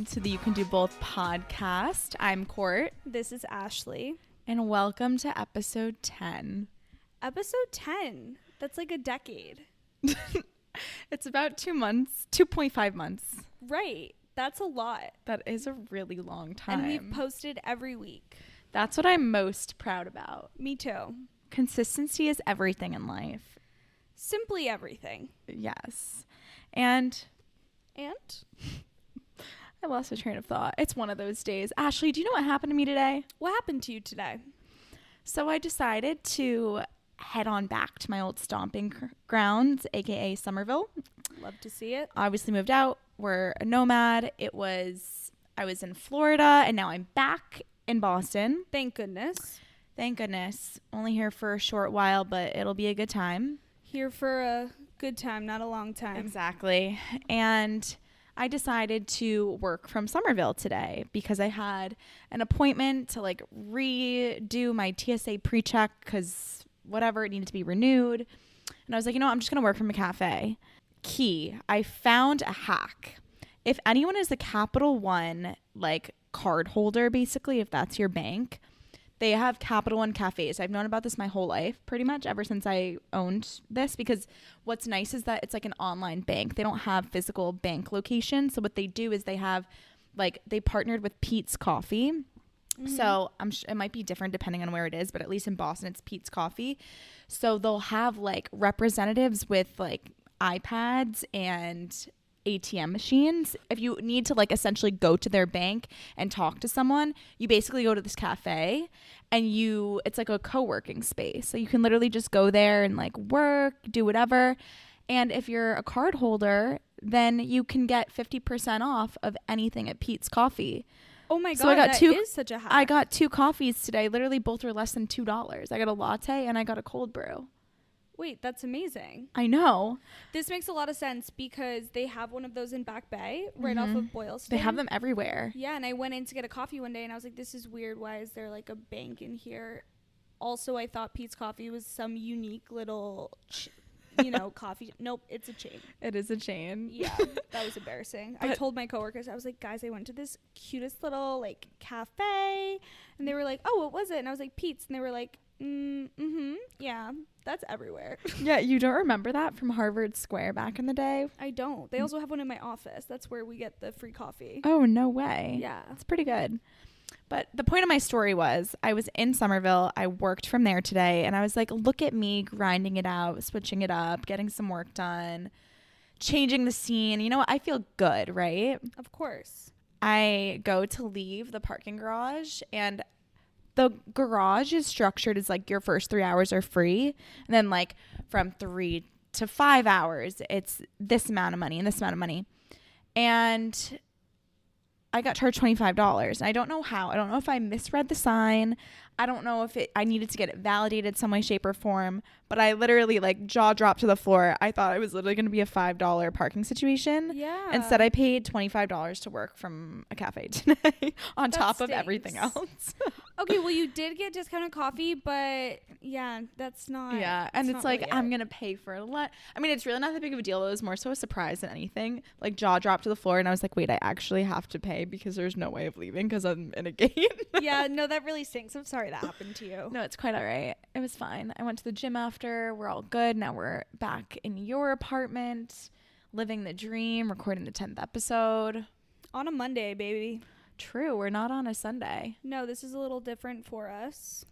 to the You Can Do Both podcast. I'm Court. This is Ashley. And welcome to episode 10. Episode 10. That's like a decade. It's about 2 months, 2.5 months. Right. That's a lot. That is a really long time. And we've posted every week. That's what I'm most proud about. Me too. Consistency is everything in life. Simply everything. Yes. And I lost a train of thought. It's one of those days. Ashley, do you know what happened to me today? What happened to you today? So I decided to head on back to my old stomping grounds, aka Somerville. Love to see it. Obviously moved out. We're a nomad. I was in Florida and now I'm back in Boston. Thank goodness. Thank goodness. Only here for a short while, but it'll be a good time. Here for a good time, not a long time. Exactly. And I decided to work from Somerville today because I had an appointment to like redo my TSA pre-check because whatever, it needed to be renewed. And I was like, you know what? I'm just going to work from a cafe. I found a hack. If anyone is the Capital One like card holder, basically, if that's your bank, they have Capital One cafes. I've known about this my whole life, pretty much ever since I owned this, because what's nice is that it's like an online bank. They don't have physical bank locations. So what they do is they have like, they partnered with Peet's Coffee. Mm-hmm. So it might be different depending on where it is, but at least in Boston, it's Peet's Coffee. So they'll have like representatives with like iPads and ATM machines. If you need to like essentially go to their bank and talk to someone, you basically go to this cafe and it's like a co-working space. So you can literally just go there and like work, do whatever. And if you're a card holder, then you can get 50% off of anything at Peet's Coffee. Oh my God, that is such a hack. I got 2 coffees today. Literally both were less than $2. I got a latte and I got a cold brew. Wait, that's amazing. I know. This makes a lot of sense because they have one of those in Back Bay right off of Boylston. They have them everywhere. Yeah, and I went in to get a coffee one day and I was like, this is weird. Why is there like a bank in here? Also, I thought Peet's Coffee was some unique little coffee. Nope, it's a chain. It is a chain. Yeah, that was embarrassing. I told my coworkers, I was like, guys, I went to this cutest little like cafe, and they were like, oh, what was it? And I was like, Peet's, and they were like, yeah, that's everywhere. Yeah, you don't remember that from Harvard Square back in the day? I don't. They also have one in my office. That's where we get the free coffee. Oh, no way. Yeah, it's pretty good. But the point of my story was I was in Somerville. I worked from there today and I was like, look at me grinding it out, switching it up, getting some work done, changing the scene. You know what? I feel good, right? Of course. I go to leave the parking garage and the garage is structured as like your first 3 hours are free. And then like from 3 to 5 hours, it's this amount of money and this amount of money. And I got charged $25. I don't know how. I don't know if I misread the sign. I don't know if I needed to get it validated some way, shape, or form. But I literally like jaw dropped to the floor. I thought it was literally going to be a $5 parking situation. Yeah. Instead, I paid $25 to work from a cafe today on top of everything else. Okay, well, you did get discounted coffee, but yeah, that's not. Yeah, and it's like, really I'm going to pay for a lot. I mean, it's really not that big of a deal. It was more so a surprise than anything. Like, jaw dropped to the floor, and I was like, wait, I actually have to pay because there's no way of leaving because I'm in a gate. Yeah, no, that really stinks. I'm sorry that happened to you. No, it's quite all right. It was fine. I went to the gym after. We're all good. Now we're back in your apartment, living the dream, recording the 10th episode. On a Monday, baby. True. We're not on a Sunday. No, this is a little different for us.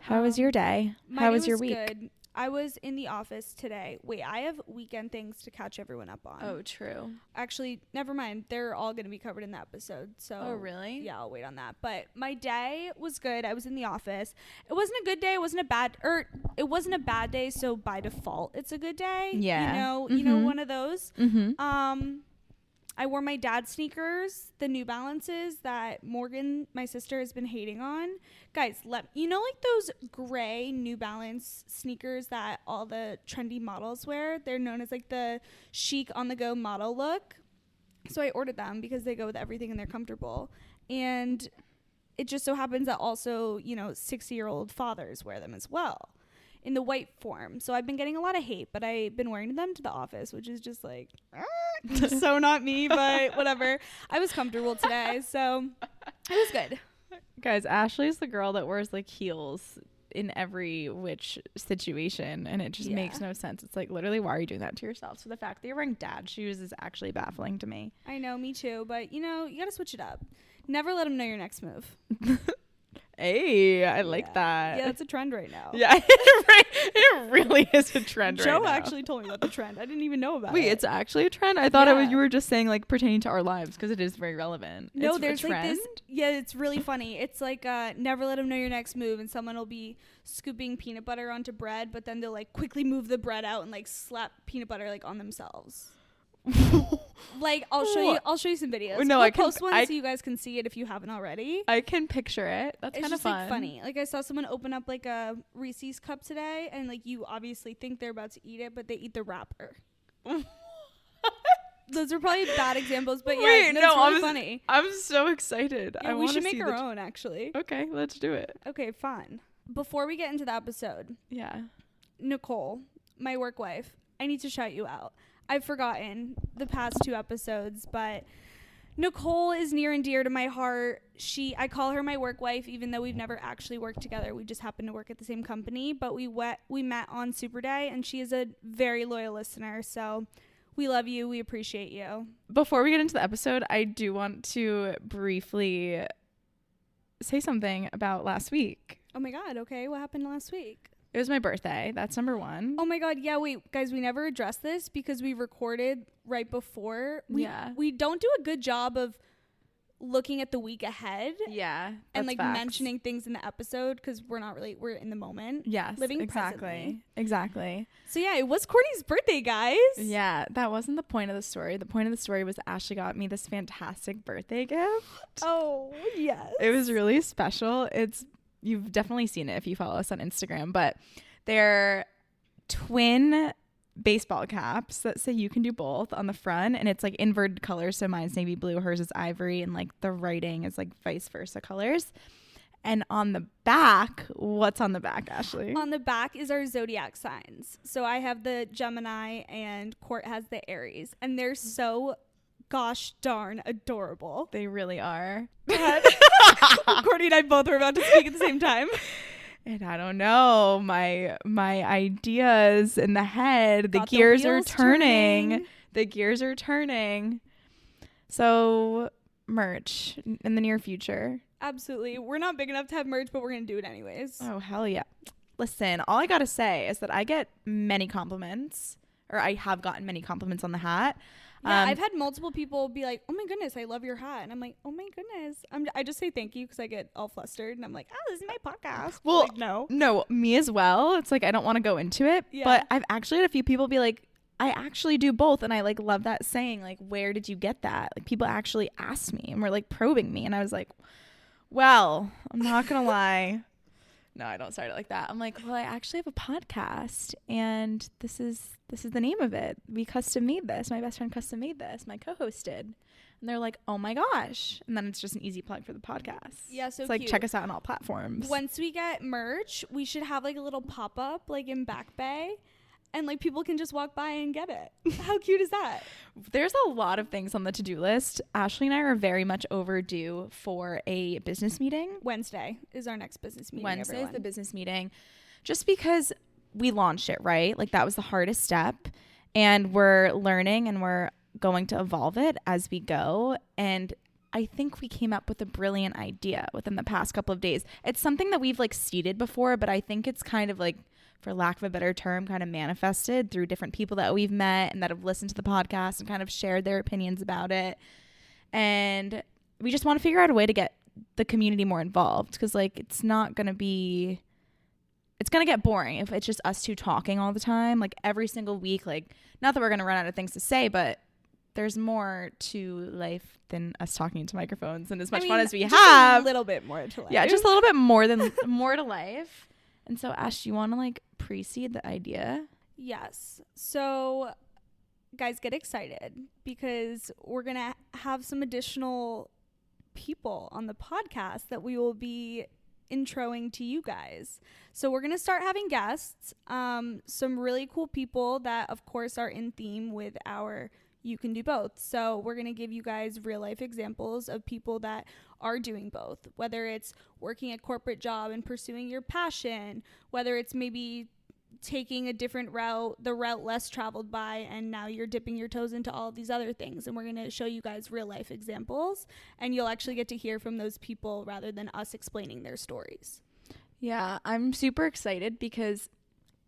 How was your day? How was your week? Good. I was in the office today. Wait, I have weekend things to catch everyone up on. Oh, true. Actually, never mind. They're all going to be covered in the episode. So, oh, really? Yeah, I'll wait on that. But my day was good. I was in the office. It wasn't a good day. It wasn't a bad day. So by default, it's a good day. Yeah. You know, one of those. Mm-hmm. I wore my dad's sneakers, the New Balances that Morgan, my sister, has been hating on. Guys, like those gray New Balance sneakers that all the trendy models wear? They're known as like the chic on-the-go model look. So I ordered them because they go with everything and they're comfortable. And it just so happens that also, 60-year-old fathers wear them as well in the white form. So I've been getting a lot of hate, but I've been wearing them to the office, which is just like, So not me, but whatever. I was comfortable today, so it was good. Guys, Ashley's the girl that wears like heels in every which situation, and it just makes no sense. It's like, literally, why are you doing that to yourself? So the fact that you're wearing dad shoes is actually baffling to me. I know, me too, but you know, you gotta switch it up. Never let them know your next move. Hey, I like that. Yeah, that's a trend right now. Yeah, it really is a trend right now. Joe actually told me about the trend. I didn't even know about it. Wait, it's actually a trend? I thought you were just saying like pertaining to our lives, because it is very relevant. No, it's there's a trend? like this. Yeah, it's really funny. It's like never let them know your next move, and someone will be scooping peanut butter onto bread, but then they'll like quickly move the bread out and like slap peanut butter like on themselves. Like I'll show you some videos. No, I'll post one so you guys can see it if you haven't already. I can picture it. That's kind of fun. Like funny. Like I saw someone open up like a Reese's cup today, and like you obviously think they're about to eat it, but they eat the wrapper. Those are probably bad examples, but really funny. I'm so excited. Yeah, we should make our own actually. Okay, let's do it. Okay, fun. Before we get into the episode, Nicole, my work wife, I need to shout you out. I've forgotten the past 2 episodes, but Nicole is near and dear to my heart. I call her my work wife, even though we've never actually worked together. We just happen to work at the same company, but we met on Super Day, and she is a very loyal listener. So we love you. We appreciate you. Before we get into the episode, I do want to briefly say something about last week. Oh my God. Okay. What happened last week? It was my birthday. That's number 1. Oh my God. Yeah. Wait, guys, we never addressed this because we recorded right before. We don't do a good job of looking at the week ahead. Yeah. And like mentioning things in the episode because we're in the moment. Yes. Living exactly. presently. Exactly. So yeah, it was Courtney's birthday, guys. Yeah. That wasn't the point of the story. The point of the story was Ashley got me this fantastic birthday gift. Oh, yes. It was really special. You've definitely seen it if you follow us on Instagram, but they're twin baseball caps that say you can do both on the front, and it's like inverted colors. So mine's navy blue, hers is ivory, and like the writing is like vice versa colors. And on the back, what's on the back, Ashley? On the back is our zodiac signs. So I have the Gemini and Court has the Aries, and they're so gosh darn adorable. They really are. Courtney and I both were about to speak at the same time. And I don't know, my ideas in the head, the gears are turning. The gears are turning. So merch in the near future. Absolutely. We're not big enough to have merch, but we're going to do it anyways. Oh, hell yeah. Listen, all I got to say is that I get many compliments, or I have gotten many compliments on the hat. Yeah, I've had multiple people be like, oh my goodness, I love your hat. And I'm like, oh my goodness. I just say thank you because I get all flustered. And I'm like, oh, this is my podcast. Well, like, no, me as well. It's like, I don't want to go into it. Yeah. But I've actually had a few people be like, I actually do both. And I like love that saying, like, where did you get that? Like, people actually asked me and were like probing me. And I was like, well, I'm not going to lie. No, I don't start it like that. I'm like, well, I actually have a podcast, and this is the name of it. We custom made this. My best friend custom made this. My co-host did. And they're like, oh my gosh. And then it's just an easy plug for the podcast. Yeah, so it's like, check us out on all platforms. Once we get merch, we should have like a little pop-up like in Back Bay. And like people can just walk by and get it. How cute is that? There's a lot of things on the to-do list. Ashley and I are very much overdue for a business meeting. Wednesday is our next business meeting. Wednesday is the business meeting. Just because we launched it, right? Like that was the hardest step. And we're learning and we're going to evolve it as we go. And I think we came up with a brilliant idea within the past couple of days. It's something that we've like seeded before, but I think it's kind of like, for lack of a better term, kind of manifested through different people that we've met and that have listened to the podcast and kind of shared their opinions about it. And we just want to figure out a way to get the community more involved, because like it's going to get boring if it's just us two talking all the time, like every single week. Like, not that we're going to run out of things to say, but there's more to life than us talking into microphones, and as much fun as we have. A little bit more to life. Yeah, just a little bit more to life. And so, Ash, you want to like precede the idea? Yes. So, guys, get excited because we're going to have some additional people on the podcast that we will be introing to you guys. So we're going to start having guests, some really cool people that, of course, are in theme with our you can do both. So we're going to give you guys real life examples of people that are doing both, whether it's working a corporate job and pursuing your passion, whether it's maybe taking a different route, the route less traveled by, and now you're dipping your toes into all of these other things. And we're going to show you guys real life examples, and you'll actually get to hear from those people rather than us explaining their stories. Yeah, I'm super excited because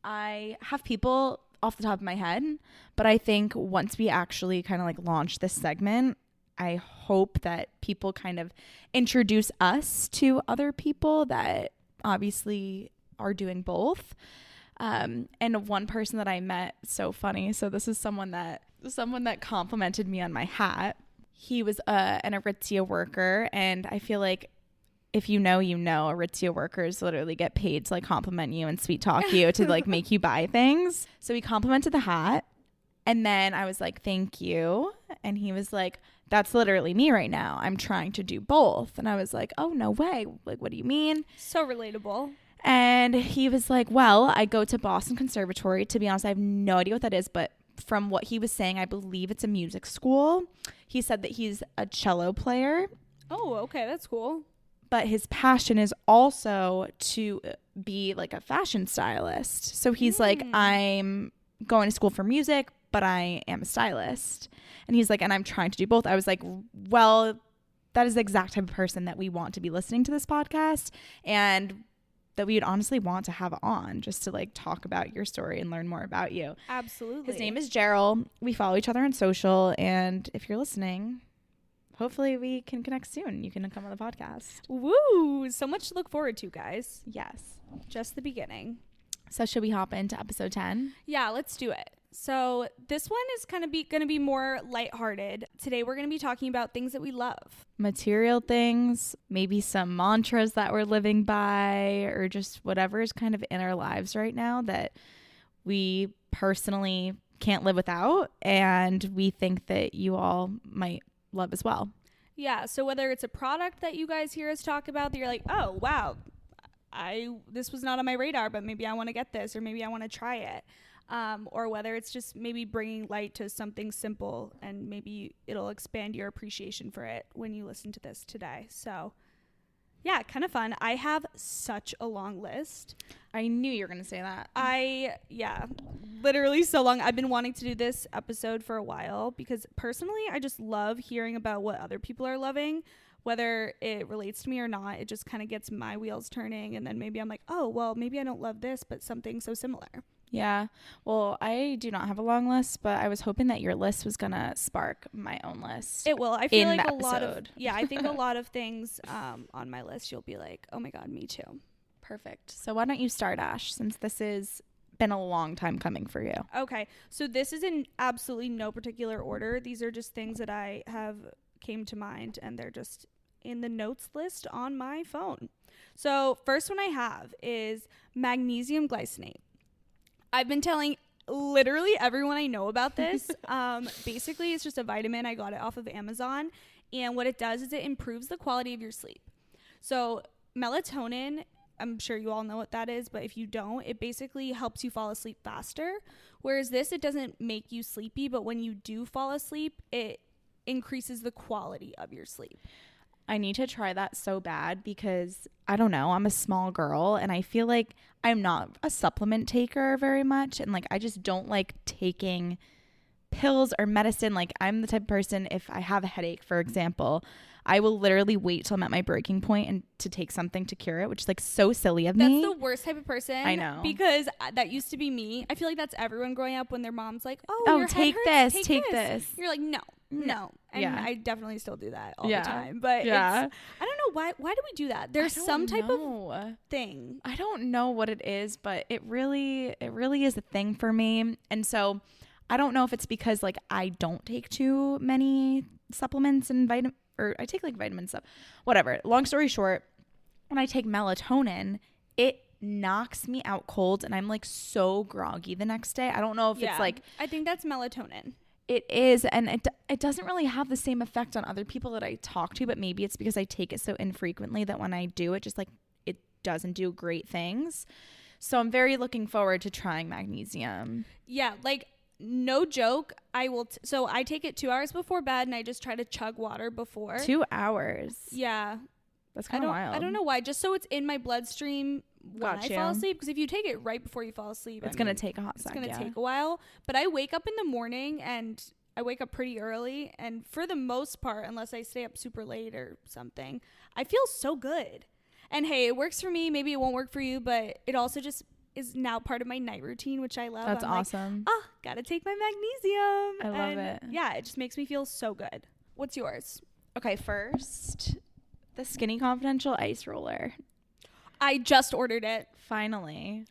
I have people off the top of my head, but I think once we actually kind of like launch this segment, I hope that people kind of introduce us to other people that obviously are doing both. And one person that I met, so funny. So this is someone that complimented me on my hat. He was an Aritzia worker, and I feel like if you know, Aritzia workers literally get paid to like compliment you and sweet talk you to like make you buy things. So he complimented the hat, and then I was like, thank you. And he was like, that's literally me right now. I'm trying to do both. And I was like, oh, no way. Like, what do you mean? So relatable. And he was like, well, I go to Boston Conservatory. To be honest, I have no idea what that is, but from what he was saying, I believe it's a music school. He said that he's a cello player. Oh, okay. That's cool. But his passion is also to be like a fashion stylist. So he's like, I'm going to school for music, but I am a stylist. And he's like, and I'm trying to do both. I was like, well, that is the exact type of person that we want to be listening to this podcast, and that we would honestly want to have on just to like talk about your story and learn more about you. Absolutely. His name is Gerald. We follow each other on social, and if you're listening, hopefully we can connect soon. You can come on the podcast. Woo! So much to look forward to, guys. Yes. Just the beginning. So should we hop into episode 10? Yeah, let's do it. So this one is kind of going to be more lighthearted. Today we're going to be talking about things that we love. Material things, maybe some mantras that we're living by, or just whatever is kind of in our lives right now that we personally can't live without, and we think that you all might love as well. Yeah, so whether it's a product that you guys hear us talk about that you're like, oh, wow, this was not on my radar, but maybe I want to get this, or maybe I want to try it. Or whether it's just maybe bringing light to something simple, and maybe it'll expand your appreciation for it when you listen to this today. So yeah, kind of fun. I have such a long list. I knew you were going to say that. Literally so long. I've been wanting to do this episode for a while because personally, I just love hearing about what other people are loving, whether it relates to me or not. It just kind of gets my wheels turning, and then maybe I'm like, oh, well, maybe I don't love this, but something so similar. Yeah. Well, I do not have a long list, but I was hoping that your list was going to spark my own list. It will. I feel like a lot of, I think a a lot of things on my list, you'll be like, oh my God, me too. Perfect. So why don't you start, Ash, since this has been a long time coming for you. Okay. So this is in absolutely no particular order. These are just things that I have came to mind, and they're just in the notes list on my phone. So first one I have is magnesium glycinate. I've been telling literally everyone I know about this. Basically, it's just a vitamin. I got it off of Amazon. And what it does is it improves the quality of your sleep. So melatonin, I'm sure you all know what that is, but if you don't, it basically helps you fall asleep faster. Whereas this, it doesn't make you sleepy, but when you do fall asleep, it increases the quality of your sleep. I need to try that so bad because I don't know, I'm a small girl and I feel like I'm not a supplement taker very much, and like I just don't like taking pills or medicine. Like I'm the type of person, if I have a headache, for example, I will literally wait till I'm at my breaking point and to take something to cure it, which is like so silly of me. That's the worst type of person. I know. Because that used to be me. I feel like that's everyone growing up when their mom's like, oh your take head hurts, this, take this. You're like, no. And yeah. I definitely still do that all the time. But yeah. I don't know why do we do that? There's some type of thing. I don't know what it is, but it really is a thing for me. And so I don't know if it's because like I don't take too many supplements and or I take like vitamin stuff, whatever. Long story short, when I take melatonin, it knocks me out cold and I'm like so groggy the next day. I don't know if it's like, I think that's melatonin. It is, and it doesn't really have the same effect on other people that I talk to, but maybe it's because I take it so infrequently that when I do it, just like it doesn't do great things. So I'm very looking forward to trying magnesium. Yeah, like no joke, I will. So I take it 2 hours before bed, and I just try to chug water before. 2 hours. Yeah. That's kind of wild. I don't know why. Just so it's in my bloodstream when I fall asleep. Because if you take it right before you fall asleep, it's going to take a hot second. It's going to take a while. But I wake up in the morning, and I wake up pretty early. And for the most part, unless I stay up super late or something, I feel so good. And hey, it works for me. Maybe it won't work for you, but it also just is now part of my night routine, which I love. That's awesome. Like, gotta take my magnesium. I love it. Yeah, it just makes me feel so good. What's yours? Okay, first, the Skinny Confidential Ice Roller. I just ordered it. Finally.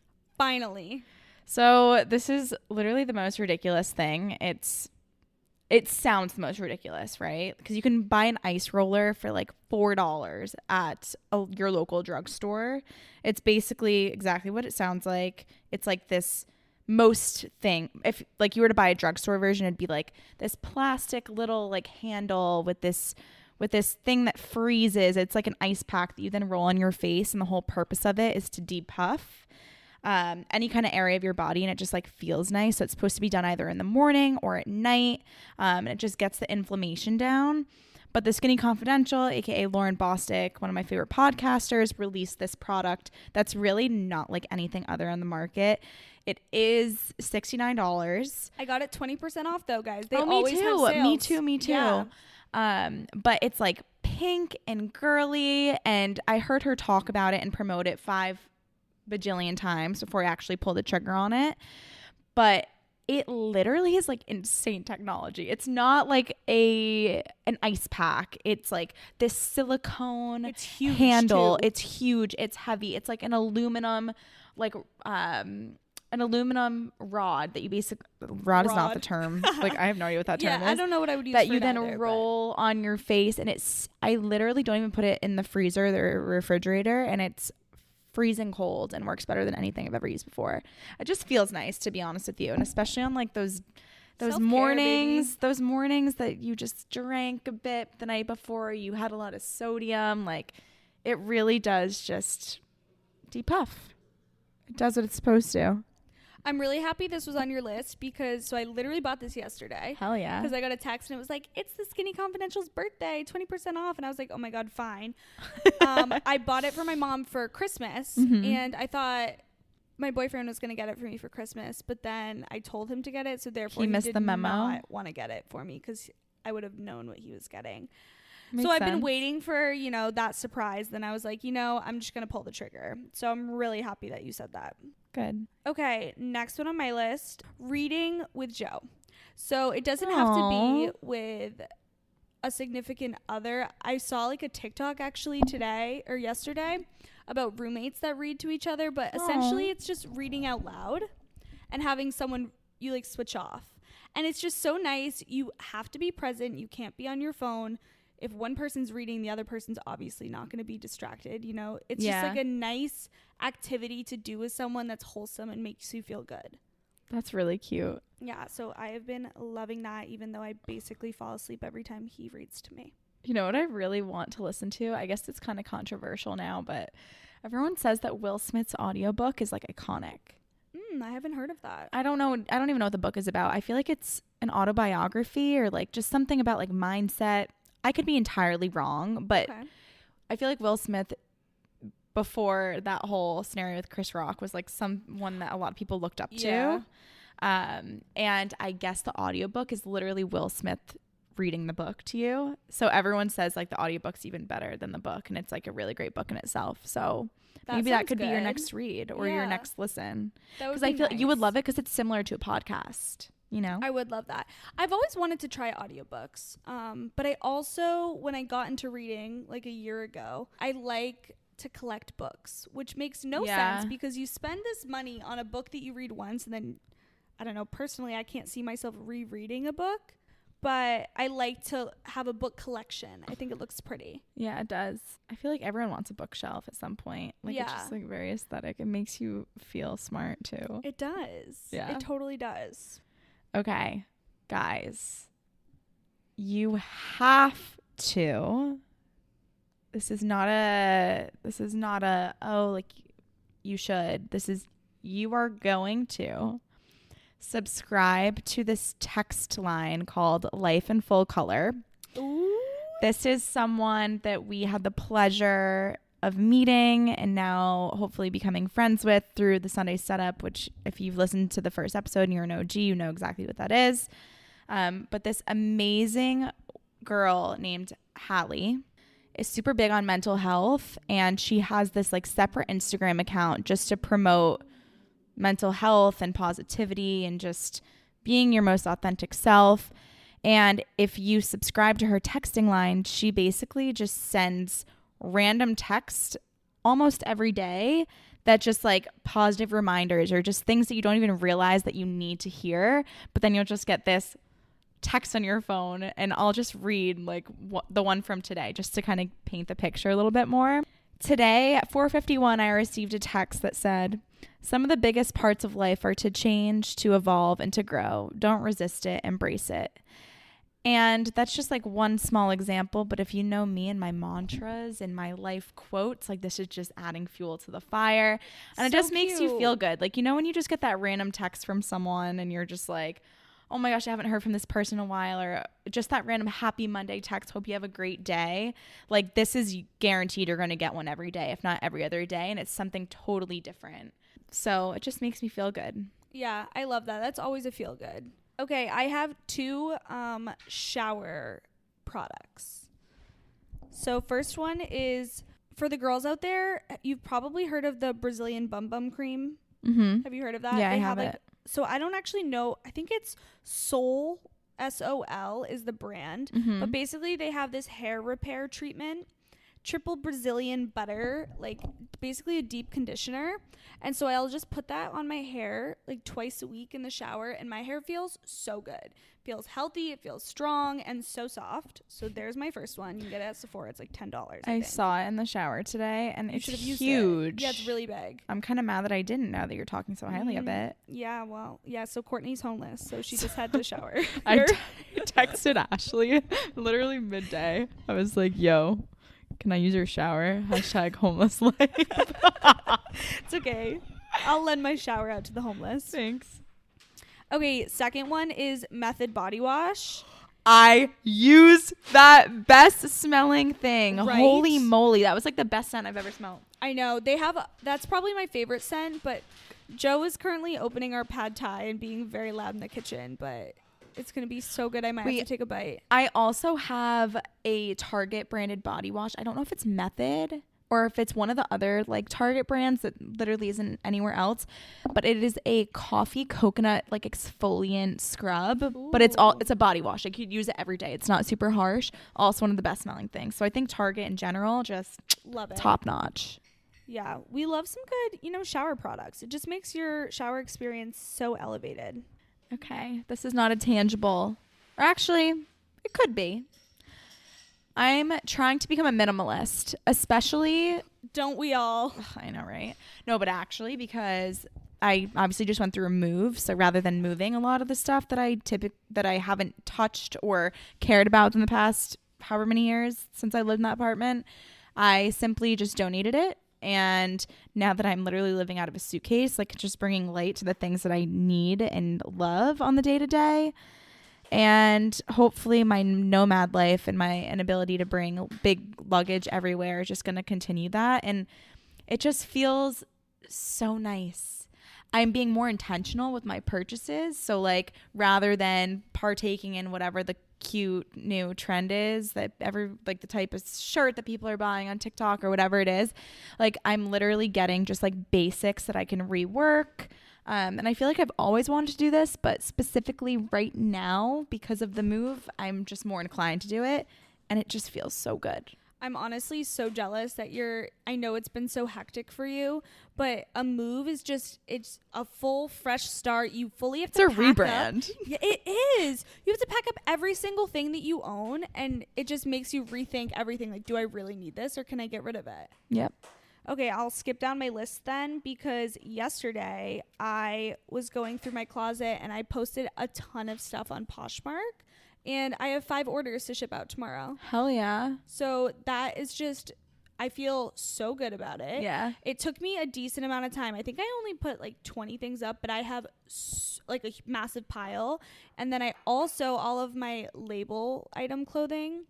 So this is literally the most ridiculous thing. It sounds the most ridiculous, right? Because you can buy an ice roller for like $4 at your local drugstore. It's basically exactly what it sounds like. It's like this most thing. If like you were to buy a drugstore version, it'd be like this plastic little like handle with this thing that freezes. It's like an ice pack that you then roll on your face, and the whole purpose of it is to depuff any kind of area of your body, and it just like feels nice. So it's supposed to be done either in the morning or at night, and it just gets the inflammation down. But the Skinny Confidential, aka Lauren Bostic, one of my favorite podcasters, released this product that's really not like anything other on the market. It is $69. I got it 20% off though, guys. They me always too. have sales. Me too. Yeah. But it's like pink and girly, and I heard her talk about it and promote it 5 bajillion times before I actually pulled the trigger on it. But it literally is like insane technology. It's not like an ice pack. It's like this silicone handle. Too. It's huge. It's heavy. It's like an aluminum, an aluminum rod that you basically rod is not the term. Like I have no idea what that term is. I don't know what I would use that for you it then either, roll on your face, and I literally don't even put it in the freezer or the refrigerator, and it's freezing cold and works better than anything I've ever used before. It just feels nice, to be honest with you, and especially on like those mornings, that you just drank a bit the night before, you had a lot of sodium. Like it really does just depuff. It does what it's supposed to. I'm really happy this was on your list because I literally bought this yesterday. Hell yeah. Because I got a text and it was like, it's the Skinny Confidential's birthday, 20% off. And I was like, oh my God, fine. I bought it for my mom for Christmas. Mm-hmm. And I thought my boyfriend was going to get it for me for Christmas. But then I told him to get it. So therefore he missed the memo. Not want to get it for me because I would have known what he was getting. Makes I've sense. been waiting for, that surprise. Then I was like, I'm just going to pull the trigger. So I'm really happy that you said that. Good. Okay, next one on my list, reading with Joe. So it doesn't have to be with a significant other. I saw like a TikTok actually today or yesterday about roommates that read to each other, but essentially it's just reading out loud and having someone you like switch off. And it's just so nice. You have to be present. You can't be on your phone. If one person's reading, the other person's obviously not going to be distracted. It's just like a nice activity to do with someone that's wholesome and makes you feel good. That's really cute. Yeah, so I have been loving that, even though I basically fall asleep every time he reads to me. You know what I really want to listen to? I guess it's kind of controversial now, but everyone says that Will Smith's audiobook is like iconic. I haven't heard of that. I don't know. I don't even know what the book is about. I feel like it's an autobiography or like just something about like mindset. I could be entirely wrong, but I feel like Will Smith, before that whole scenario with Chris Rock, was like someone that a lot of people looked up to. And I guess the audiobook is literally Will Smith reading the book to you. So everyone says like the audiobook's even better than the book, and it's like a really great book in itself. So maybe that could be your next read or your next listen. Because I feel like you would love it because it's similar to a podcast. I would love that. I've always wanted to try audiobooks. But I also, when I got into reading like a year ago, I like to collect books, which makes no sense because you spend this money on a book that you read once and then, I don't know, personally, I can't see myself rereading a book, but I like to have a book collection. I think it looks pretty. Yeah, it does. I feel like everyone wants a bookshelf at some point. Like it's just like very aesthetic. It makes you feel smart too. It does. Yeah. It totally does. Okay, guys, you have to, this is not a, oh, like you should, you are going to subscribe to this text line called Life in Full Color. Ooh. This is someone that we had the pleasure of meeting and now hopefully becoming friends with through the Sunday Setup, which if you've listened to the first episode and you're an OG, you know exactly what that is. But this amazing girl named Hallie is super big on mental health, and she has this like separate Instagram account just to promote mental health and positivity and just being your most authentic self. And if you subscribe to her texting line, she basically just sends random text almost every day that just like positive reminders or just things that you don't even realize that you need to hear. But then you'll just get this text on your phone, and I'll just read like the one from today just to kind of paint the picture a little bit more. Today at 4:51, I received a text that said, "Some of the biggest parts of life are to change, to evolve, and to grow. Don't resist it, embrace it." And that's just like one small example. But if you know me and my mantras and my life quotes, like this is just adding fuel to the fire. And it just makes you feel good. Like, you know, when you just get that random text from someone and you're just like, oh my gosh, I haven't heard from this person in a while, or just that random happy Monday text, hope you have a great day. Like this is guaranteed you're going to get one every day, if not every other day. And it's something totally different. So it just makes me feel good. Yeah, I love that. That's always a feel good. Okay, I have 2 shower products. So first one is for the girls out there. You've probably heard of the Brazilian Bum Bum Cream. Mm-hmm. Have you heard of that? Yeah, I have it. So I don't actually know. I think it's Sol, SOL is the brand. Mm-hmm. But basically they have this hair repair treatment. Triple Brazilian butter, like basically a deep conditioner. And so I'll just put that on my hair like twice a week in the shower, and my hair feels so good. Feels healthy, it feels strong, and so soft. So there's my first one. You can get it at Sephora. It's like $10. I saw it in the shower today, and it's huge. Yeah, it's really big. I'm kind of mad that I didn't know that you're talking so highly of it. Yeah, well, yeah, so Courtney's homeless, so she just had to shower. I texted Ashley literally midday. I was like, yo, can I use your shower? # homeless life. It's okay. I'll lend my shower out to the homeless. Thanks. Okay, second one is Method Body Wash. I use that best smelling thing. Right? Holy moly. That was like the best scent I've ever smelled. I know. That's probably my favorite scent, but Joe is currently opening our pad thai and being very loud in the kitchen, but it's going to be so good. I might have to take a bite. I also have a Target branded body wash. I don't know if it's Method or if it's one of the other like Target brands that literally isn't anywhere else, but it is a coffee coconut like exfoliant scrub. Ooh. But it's a body wash. Like you'd use it every day. It's not super harsh. Also one of the best smelling things. So I think Target in general just love it. Top notch. Yeah, we love some good, shower products. It just makes your shower experience so elevated. Okay, this is not a tangible, or actually, it could be. I'm trying to become a minimalist, especially... Don't we all? I know, right? No, but actually, because I obviously just went through a move, so rather than moving a lot of the stuff that I haven't touched or cared about in the past however many years since I lived in that apartment, I simply just donated it. And now that I'm literally living out of a suitcase, like just bringing light to the things that I need and love on the day to day. And hopefully my nomad life and my inability to bring big luggage everywhere is just going to continue that. And it just feels so nice. I'm being more intentional with my purchases. So like rather than partaking in whatever the cute new trend is that like the type of shirt that people are buying on TikTok or whatever it is, like I'm literally getting just like basics that I can rework. And I feel like I've always wanted to do this, but specifically right now because of the move, I'm just more inclined to do it. And it just feels so good. I'm honestly so jealous that I know it's been so hectic for you, but a move is it's a full fresh start. You fully have to pack rebrand. Up. Yeah, it is. You have to pack up every single thing that you own, and it just makes you rethink everything. Like, do I really need this or can I get rid of it? Yep. Okay, I'll skip down my list then because yesterday I was going through my closet and I posted a ton of stuff on Poshmark. And I have 5 orders to ship out tomorrow. Hell yeah. So that is just, I feel so good about it. Yeah. It took me a decent amount of time. I think I only put like 20 things up, but I have like a massive pile. And then I also, all of my label item clothing,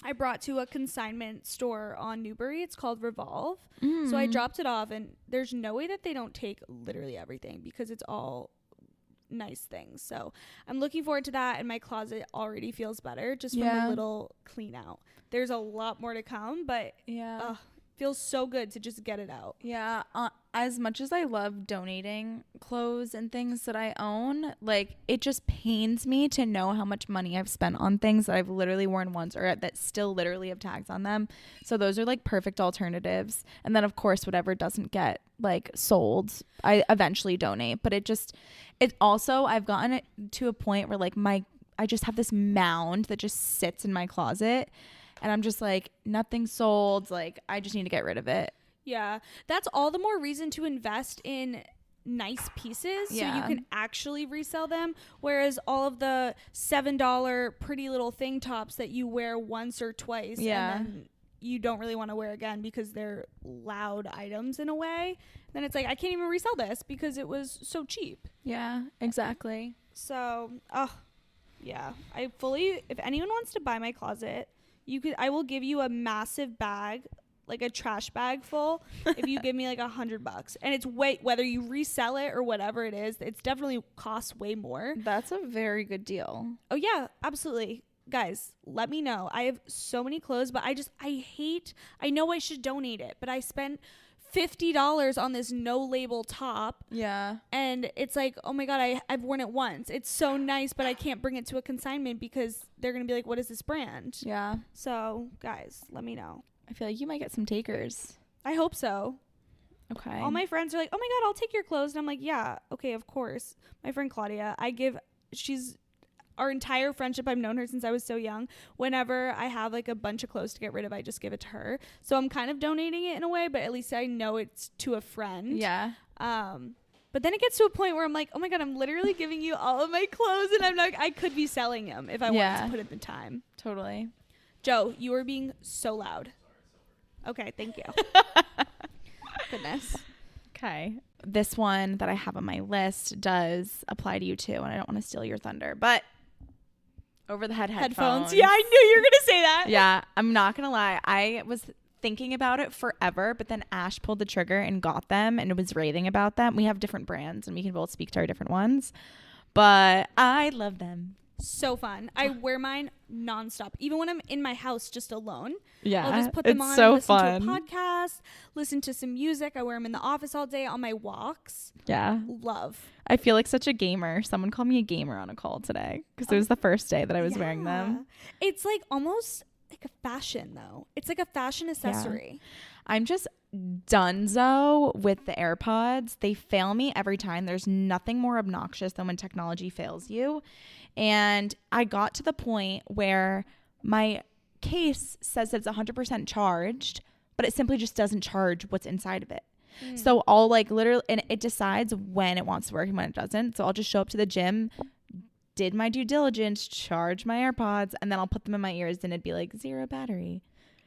I brought to a consignment store on Newbury. It's called Revolve. So I dropped it off, and there's no way that they don't take literally everything because it's all nice things. So I'm looking forward to that, and my closet already feels better just from a little clean out. There's a lot more to come, but feels so good to just get it out. Yeah. As much as I love donating clothes and things that I own, like, it just pains me to know how much money I've spent on things that I've literally worn once or that still literally have tags on them. So those are like perfect alternatives. And then of course, whatever doesn't get like sold, I eventually donate. But it also, I've gotten it to a point where like I just have this mound that just sits in my closet. And I'm just like, nothing sold. Like, I just need to get rid of it. Yeah. That's all the more reason to invest in nice pieces so you can actually resell them. Whereas all of the $7 pretty little thing tops that you wear once or twice and then you don't really want to wear again because they're loud items in a way, then it's like, I can't even resell this because it was so cheap. Yeah, exactly. So, if anyone wants to buy my closet, I will give you a massive bag, like a trash bag full, if you give me like $100. And it's whether you resell it or whatever it is, it's definitely costs way more. That's a very good deal. Oh yeah, absolutely. Guys, let me know. I have so many clothes, but I know I should donate it, but I spent $50 on this no label top. Yeah. And it's like, oh my God, I've worn it once. It's so nice, but I can't bring it to a consignment because they're going to be like, what is this brand? Yeah. So guys, let me know. I feel like you might get some takers. I hope so. Okay. All my friends are like, oh my God, I'll take your clothes. And I'm like, yeah, okay, of course. My friend Claudia, she's our entire friendship. I've known her since I was so young. Whenever I have like a bunch of clothes to get rid of, I just give it to her. So I'm kind of donating it in a way, but at least I know it's to a friend. Yeah. But then it gets to a point where I'm like, oh my God, I'm literally giving you all of my clothes, and I could be selling them if I wanted to put in the time. Totally. Joe, you are being so loud. Okay, thank you. Goodness. Okay. This one that I have on my list does apply to you too, and I don't want to steal your thunder, but over the headphones. Yeah, I knew you were going to say that. Yeah, I'm not going to lie. I was thinking about it forever, but then Ash pulled the trigger and got them and was raving about them. We have different brands and we can both speak to our different ones, but I love them. So fun. I wear mine nonstop, even when I'm in my house just alone. Yeah, I'll just put them on, so listen fun. to a podcast, listen to some music. I wear them in the office all day on my walks. Yeah. Love. I feel like such a gamer. Someone called me a gamer on a call today because it was the first day that I was wearing them. It's like almost like a fashion though. It's like a fashion accessory. Yeah. I'm just donezo with the AirPods. They fail me every time. There's nothing more obnoxious than when technology fails you. And I got to the point where my case says that it's 100% charged, but it simply just doesn't charge what's inside of it. So I'll like literally, and it decides when it wants to work and when it doesn't. So I'll just show up to the gym, did my due diligence, charge my AirPods, and then I'll put them in my ears and it'd be like 0 battery.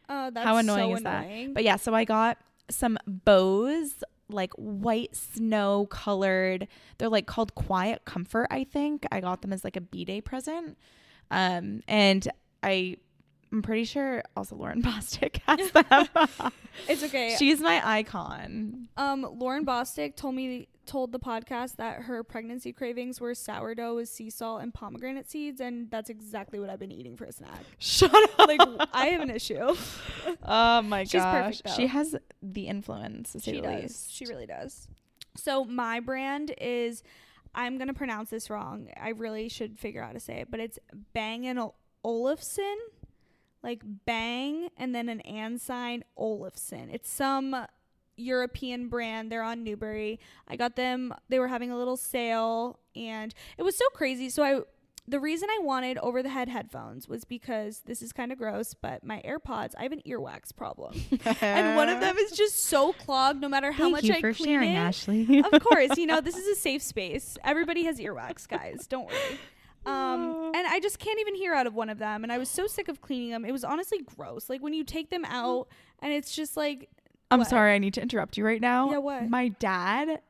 Oh, that's how annoying so is that? annoying. But yeah, so I got some Bose, like white snow colored. They're like called Quiet Comfort, I think. I got them as like a B-Day present. And I'm pretty sure also Lauren Bostic has them. It's okay. She's my icon. Lauren Bostic told the podcast that her pregnancy cravings were sourdough with sea salt and pomegranate seeds, and that's exactly what I've been eating for a snack. Shut up. Like, I have an issue. Oh my gosh. She's perfect, though. She has the influence, to say She the does. least. She really does. So my brand is, I'm going to pronounce this wrong. I really should figure out how to say it, but it's Bang & Olufsen. Like Bang and then an and sign, Olufsen. It's some European brand. They're on Newbury. I got them. They were having a little sale and it was so crazy. So the reason I wanted over the head headphones was because this is kind of gross, but my AirPods, I have an earwax problem. And one of them is just so clogged no matter how much I clean it. Thank you for sharing, Ashley. Of course, this is a safe space. Everybody has earwax, guys. Don't worry. And I just can't even hear out of one of them. And I was so sick of cleaning them. It was honestly gross. Like when you take them out and it's just like, I'm what? sorry, I need to interrupt you right now. Yeah, what? My dad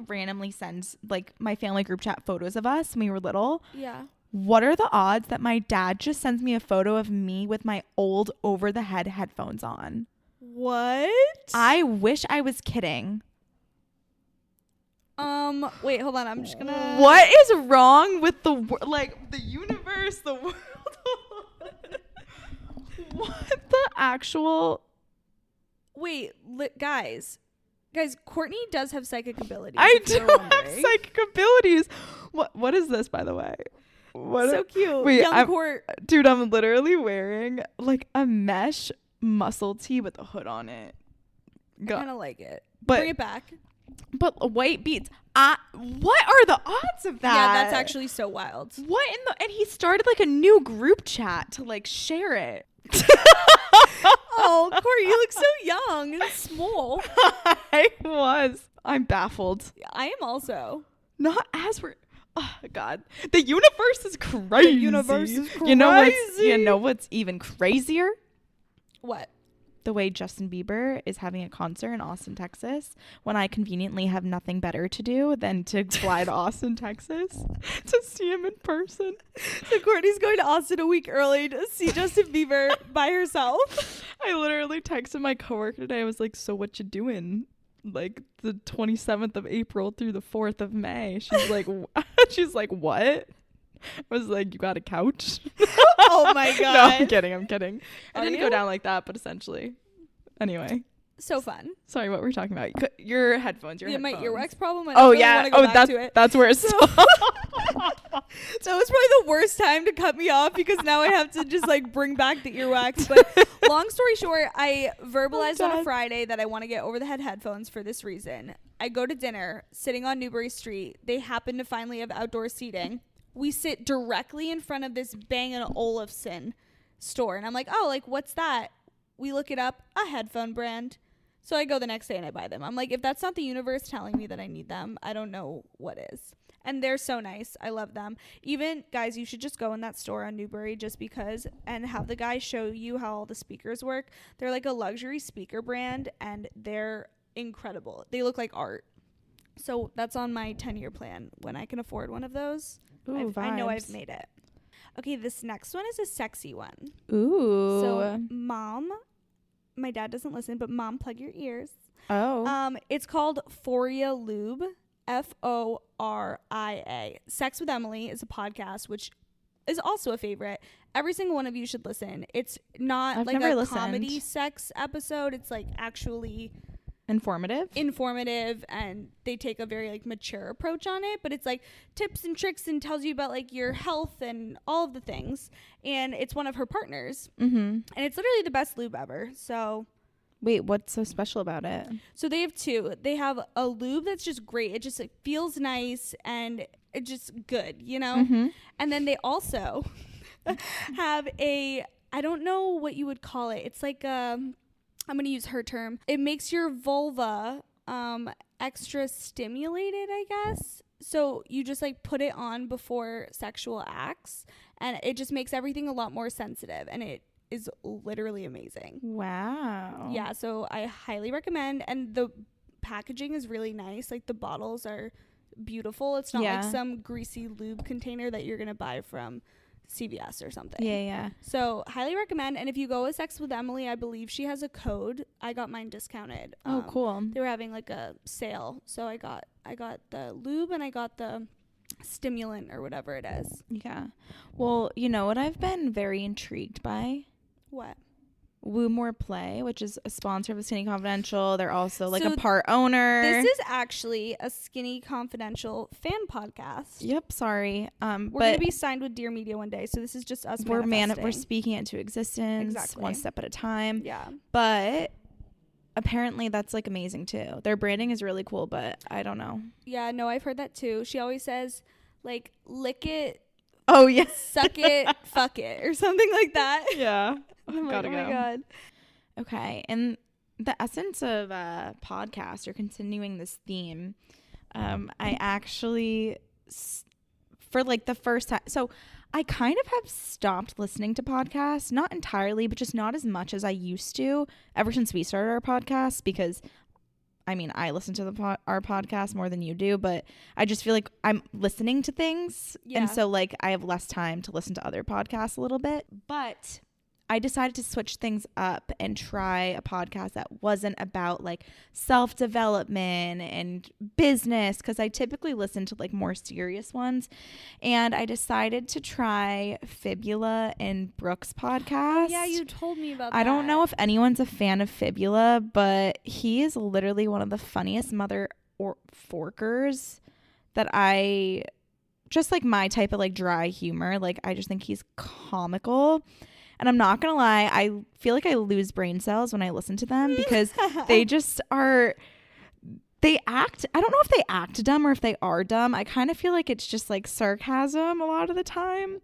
randomly sends like my family group chat photos of us when we were little. Yeah. What are the odds that my dad just sends me a photo of me with my old over the head headphones on? What? I wish I was kidding. Wait, hold on. I'm just gonna. What is wrong with the universe, the world? What the actual? Wait, guys, Courtney does have psychic abilities. I do have psychic abilities. What is this, by the way? So cute. Wait, Young Court. Dude, I'm literally wearing like a mesh muscle tee with a hood on it. I kind of like it. But bring it back. But white beats. What are the odds of that? Yeah, that's actually so wild. What in the? And he started like a new group chat to like share it. Oh, Corey, you look so young and small. I'm baffled. I am also. Not as we're. Oh God, the universe is crazy. The universe is crazy. You know what's even crazier? What? The way Justin Bieber is having a concert in Austin, Texas, when I conveniently have nothing better to do than to fly to Austin, Texas to see him in person. So Courtney's going to Austin a week early to see Justin Bieber by herself. I literally texted my coworker today. I was like, so what you doing? Like the 27th of April through the 4th of May. She's like, what? I was like, you got a couch? Oh my God. No, I'm kidding. I didn't you? go down like that, but essentially. Anyway. So fun. Sorry, what were we talking about? Your headphones. My earwax problem. I Oh really yeah. wanna go back to it. That's where it's. So that was probably the worst time to cut me off because now I have to just like bring back the earwax. But long story short, I verbalized on a Friday that I want to get over the head headphones for this reason. I go to dinner, sitting on Newbury Street. They happen to finally have outdoor seating. We sit directly in front of this Bang & Olufsen store. And I'm like, oh, like, what's that? We look it up, a headphone brand. So I go the next day and I buy them. I'm like, if that's not the universe telling me that I need them, I don't know what is. And they're so nice. I love them. Even, guys, you should just go in that store on Newbury just because and have the guy show you how all the speakers work. They're like a luxury speaker brand and they're incredible. They look like art. So that's on my 10-year plan. When I can afford one of those, Ooh, I know I've made it. Okay, this next one is a sexy one. Ooh. So, Mom, my dad doesn't listen, but Mom, plug your ears. Oh. It's called Foria Lube. Foria. Sex with Emily is a podcast, which is also a favorite. Every single one of you should listen. It's not I've like never a listened. comedy sex episode. It's like actually informative, and they take a very like mature approach on it, but it's like tips and tricks and tells you about like your health and all of the things. And it's one of her partners, and it's literally the best lube ever. So wait, what's so special about it? So they have two. They have a lube that's just great. It just like feels nice and it's just good, you know. And then they also have a, I don't know what you would call it. It's like I'm going to use her term. It makes your vulva extra stimulated, I guess. So you just like put it on before sexual acts and it just makes everything a lot more sensitive and it is literally amazing. Wow. Yeah, so I highly recommend. And the packaging is really nice. Like the bottles are beautiful. It's not like some greasy lube container that you're going to buy from CVS or something. Yeah. So highly recommend. And if you go with Sex with Emily, I believe she has a code. I got mine discounted. Oh, cool. They were having like a sale. So I got the lube and I got the stimulant or whatever it is. Yeah. Well, you know what I've been very intrigued by? What? Woo More Play, which is a sponsor of Skinny Confidential. They're also like So a part owner. This is actually a Skinny Confidential fan podcast. Yep, sorry. We're going to be signed with Dear Media one day, so this is just us manifesting. We're speaking it into existence, Exactly. one step at a time. Yeah. But apparently that's like amazing too. Their branding is really cool, but I don't know. Yeah, no, I've heard that too. She always says like lick it, oh yeah, suck it, fuck it, or something like that. Yeah. I'm like, oh my God. Okay. In the essence of podcast or continuing this theme, I actually for like the first time. So I kind of have stopped listening to podcasts, not entirely, but just not as much as I used to ever since we started our podcast, because I mean, I listen to our podcast more than you do, but I just feel like I'm listening to things. Yeah. And so like I have less time to listen to other podcasts a little bit. But I decided to switch things up and try a podcast that wasn't about like self-development and business, because I typically listen to like more serious ones. And I decided to try Fibula and Brooke's podcast. Oh, yeah, you told me about that. I don't know if anyone's a fan of Fibula, but he is literally one of the funniest mother or forkers that I just like my type of like dry humor. Like I just think he's comical. And I'm not going to lie, I feel like I lose brain cells when I listen to them because they just are, I don't know if they act dumb or if they are dumb. I kind of feel like it's just like sarcasm a lot of the time.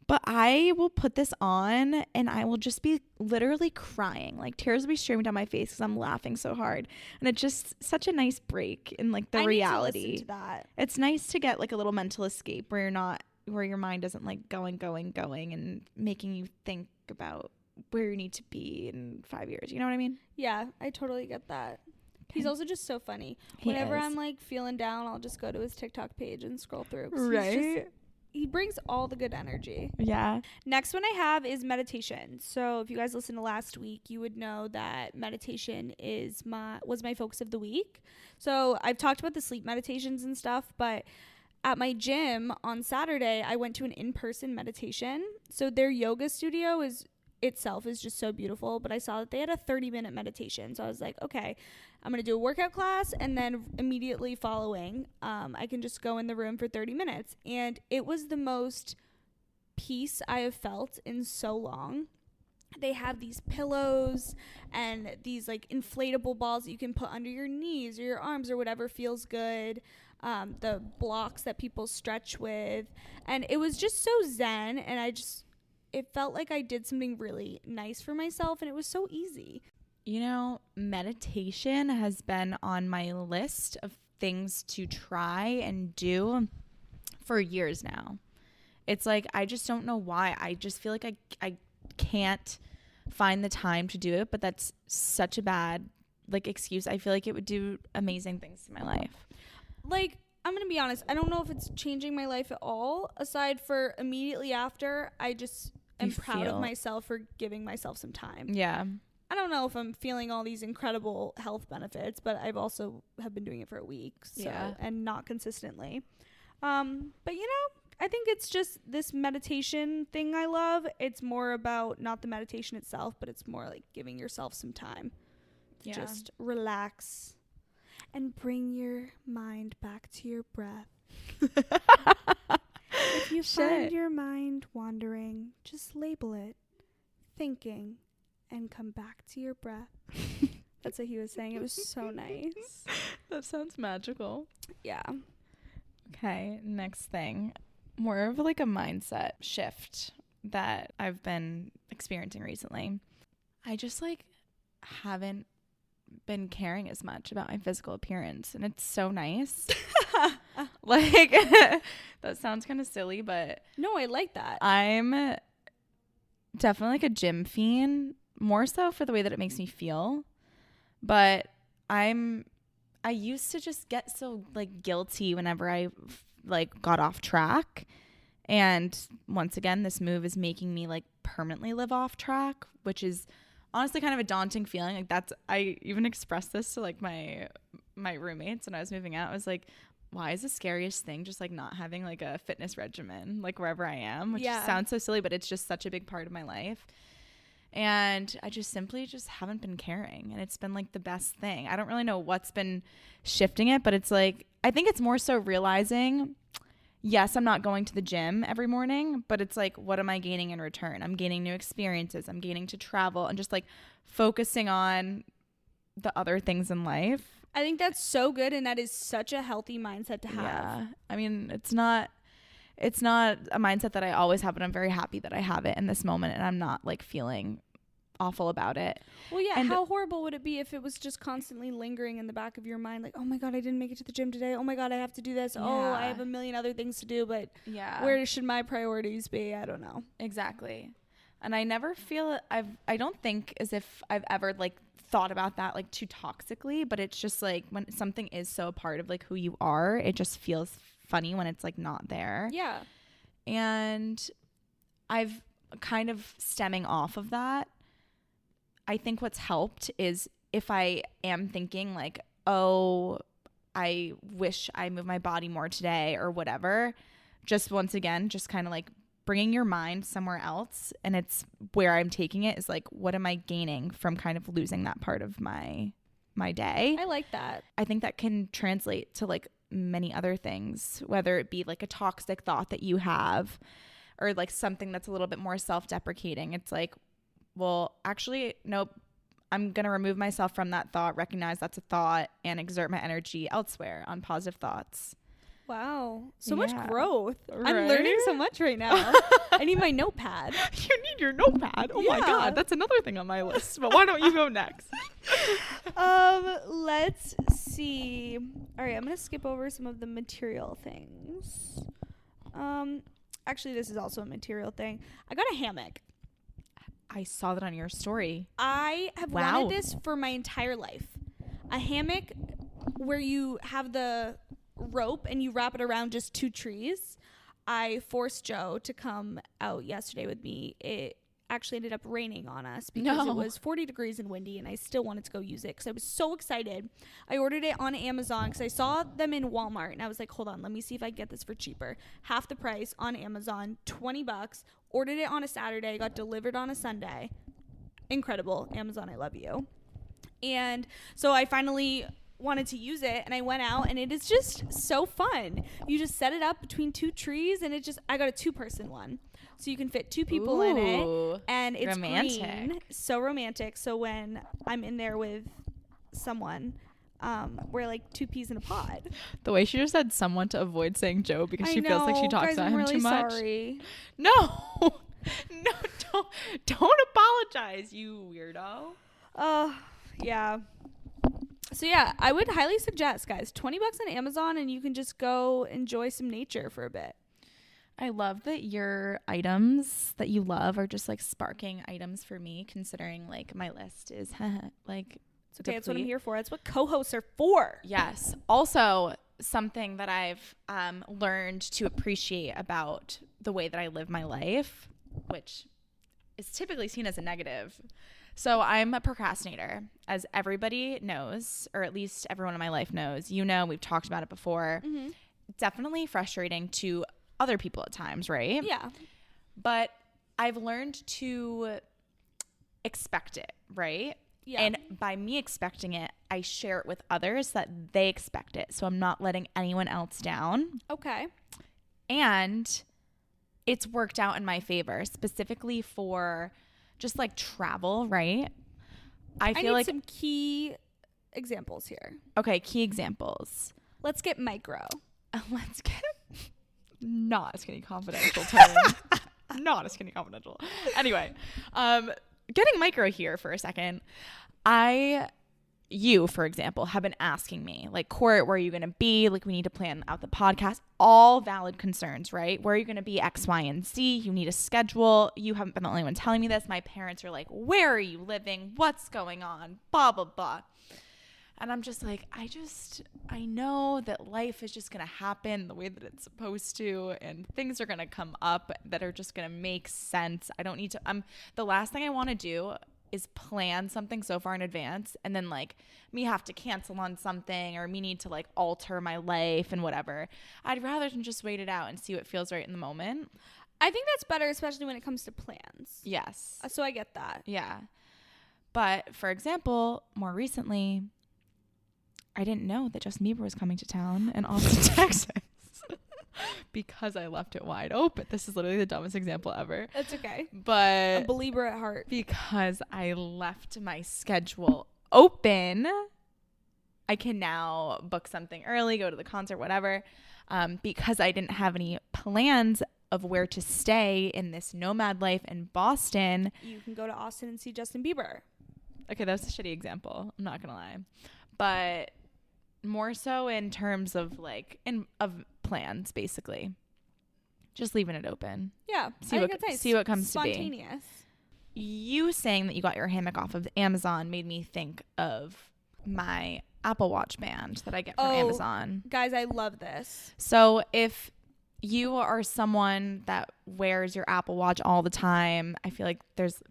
But I will put this on and I will just be literally crying. Like tears will be streaming down my face because I'm laughing so hard. And it's just such a nice break in like the reality. Need to listen to that. It's nice to get like a little mental escape where your mind isn't like going and making you think about where you need to be in 5 years. You know what I mean? Yeah, I totally get that. Okay. He's also just so funny. Whenever I'm like feeling down, I'll just go to his TikTok page and scroll through. Right. He brings all the good energy. Yeah. Next one I have is meditation. So if you guys listened to last week, you would know that meditation was my focus of the week. So I've talked about the sleep meditations and stuff, but at my gym on Saturday, I went to an in-person meditation. So their yoga studio itself is just so beautiful, but I saw that they had a 30-minute meditation. So I was like, okay, I'm going to do a workout class, and then immediately following, I can just go in the room for 30 minutes. And it was the most peace I have felt in so long. They have these pillows and these like inflatable balls that you can put under your knees or your arms or whatever feels good. The blocks that people stretch with. And it was just so zen, and it felt like I did something really nice for myself, and it was so easy. You know, meditation has been on my list of things to try and do for years now. It's like, I just don't know why. I just feel like I can't find the time to do it, but that's such a bad like excuse. I feel like it would do amazing things to my life. Like, I'm going to be honest, I don't know if it's changing my life at all, aside for immediately after, I just am proud of myself for giving myself some time. Yeah. I don't know if I'm feeling all these incredible health benefits, but I've also have been doing it for a week, and not consistently. But you know, I think it's just this meditation thing I love. It's more about not the meditation itself, but it's more like giving yourself some time to just relax and bring your mind back to your breath. If you find your mind wandering, just label it thinking and come back to your breath. That's what he was saying. It was so nice. That sounds magical. Yeah. Okay, next thing. More of like a mindset shift that I've been experiencing recently. I just like haven't been caring as much about my physical appearance, and it's so nice. Like that sounds kind of silly, but no, I like that. I'm definitely like a gym fiend, more so for the way that it makes me feel. But I used to just get so like guilty whenever I like got off track. And once again, this move is making me like permanently live off track, which is honestly kind of a daunting feeling. Like I even expressed this to like my roommates when I was moving out. I was like, why is the scariest thing just like not having like a fitness regimen like wherever I am, which sounds so silly, but it's just such a big part of my life. And I just simply just haven't been caring, and it's been like the best thing. I don't really know what's been shifting it, but it's like, I think it's more so realizing, yes, I'm not going to the gym every morning, but it's like, what am I gaining in return? I'm gaining new experiences. I'm gaining to travel, and just like focusing on the other things in life. I think that's so good, and that is such a healthy mindset to have. Yeah. I mean, it's not a mindset that I always have, but I'm very happy that I have it in this moment, and I'm not like feeling awful about it. Well, yeah, And how horrible would it be if it was just constantly lingering in the back of your mind, like, oh my God, I didn't make it to the gym today. Oh my God, I have to do this. Oh, I Yeah. have a million other things to do, but yeah, where should my priorities be? I don't know. exactly. And I never feel I don't think as if I've ever like thought about that like too toxically, but it's just like when something is so a part of like who you are, it just feels funny when it's like not there. Yeah. And I've kind of stemming off of that. I think what's helped is if I am thinking like, oh, I wish I moved my body more today or whatever, just once again, just kind of like bringing your mind somewhere else. And it's where I'm taking it is like, what am I gaining from kind of losing that part of my day? I like that. I think that can translate to like many other things, whether it be like a toxic thought that you have or like something that's a little bit more self-deprecating. It's like, well, actually, nope. I'm going to remove myself from that thought, recognize that's a thought, and exert my energy elsewhere on positive thoughts. Wow. So Yeah. much growth. Right? I'm learning so much right now. I need my notepad. You need your notepad. Oh my Yeah. God. That's another thing on my list. But why don't you go next? Let's see. All right, I'm going to skip over some of the material things. Actually, this is also a material thing. I got a hammock. I saw that on your story. I have Wow. wanted this for my entire life. A hammock where you have the rope and you wrap it around just two trees. I forced Joe to come out yesterday with me. It actually ended up raining on us because it was 40 degrees and windy, and I still wanted to go use it because I was so excited. I ordered it on Amazon because I saw them in Walmart, and I was like, hold on, let me see if I can get this for cheaper. Half the price on Amazon, $20. Ordered it on a Saturday, got delivered on a Sunday. Incredible. Amazon, I love you. And so I finally wanted to use it, and I went out, and it is just so fun. You just set it up between two trees, and I got a 2-person one. So you can fit 2 people in it, and it's romantic. green. So romantic. So when I'm in there with someone, we're like 2 peas in a pod. The way she just said someone to avoid saying Joe because she feels like she talks guys, about I'm him really too much. Sorry. No, don't apologize, you weirdo. Yeah. So yeah, I would highly suggest, guys, $20 on Amazon, and you can just go enjoy some nature for a bit. I love that your items that you love are just like sparking items for me, considering like my list is like It's okay. That's what I'm deplete. here for. That's what co-hosts are for. Yes. Also, something that I've learned to appreciate about the way that I live my life, which is typically seen as a negative. So I'm a procrastinator, as everybody knows, or at least everyone in my life knows. You know, we've talked about it before. Mm-hmm. Definitely frustrating to other people at times, right? Yeah. But I've learned to expect it, right? Yeah. And by me expecting it, I share it with others that they expect it. So I'm not letting anyone else down. Okay. And it's worked out in my favor, specifically for just like travel, right? I feel need like some key examples here. okay, key examples. Let's get micro. Let's get not a skinny confidential term. Not a skinny confidential. Anyway, getting micro here for a second. You, for example, have been asking me, like, Court, where are you going to be? Like, we need to plan out the podcast. All valid concerns, right? Where are you going to be? X, Y, and Z. You need a schedule. You haven't been the only one telling me this. My parents are like, where are you living? What's going on? Blah, blah, blah. And I'm just like, I know that life is just going to happen the way that it's supposed to, and things are going to come up that are just going to make sense. I don't need to, the last thing I want to do is plan something so far in advance and then like me have to cancel on something or me need to like alter my life and whatever. I'd rather than just wait it out and see what feels right in the moment. I think that's better, especially when it comes to plans. Yes. So I get that. Yeah. But for example, more recently, I didn't know that Justin Bieber was coming to town in Austin, Texas. Because I left it wide open. This is literally the dumbest example ever. That's okay. But A believer at heart. because I left my schedule open, I can now book something early, go to the concert, whatever. Because I didn't have any plans of where to stay in this nomad life in Boston. You can go to Austin and see Justin Bieber. Okay, that was a shitty example. I'm not gonna lie, but more so in terms of like of plans, basically. Just leaving it open. Yeah, see what comes to be. Spontaneous. You saying that you got your hammock off of Amazon made me think of my Apple Watch band that I get from Amazon. Guys, I love this. So if you are someone that wears your Apple Watch all the time, I feel like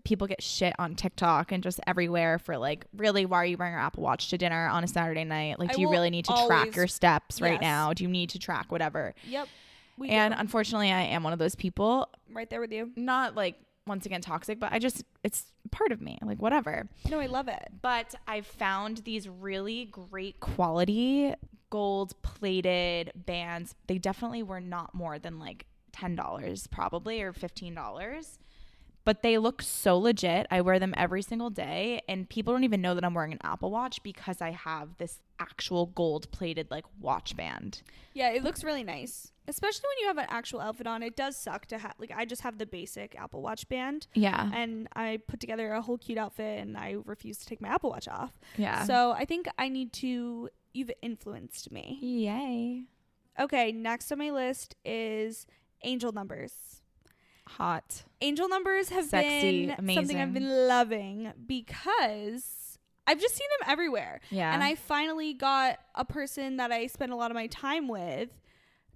people get shit on TikTok and just everywhere for like, really, why are you wearing your Apple Watch to dinner on a Saturday night? Like, do you really need to track your steps right now? Do you need to track whatever? Yep. Unfortunately, I am one of those people. Right there with you. Not like, once again, toxic, but it's part of me, like whatever. No, I love it. But I've found these really great quality gold plated bands. They definitely were not more than like $10 probably, or $15, but they look so legit. I wear them every single day, and people don't even know that I'm wearing an Apple Watch because I have this actual gold plated like watch band. Yeah, it looks really nice. Especially when you have an actual outfit on. It does suck to have, like, I just have the basic Apple Watch band. Yeah. And I put together a whole cute outfit, and I refuse to take my Apple Watch off. Yeah. So I think you've influenced me. Yay. Okay, next on my list is angel numbers. Hot. Angel numbers have been amazing. Something I've been loving because I've just seen them everywhere. Yeah. And I finally got a person that I spend a lot of my time with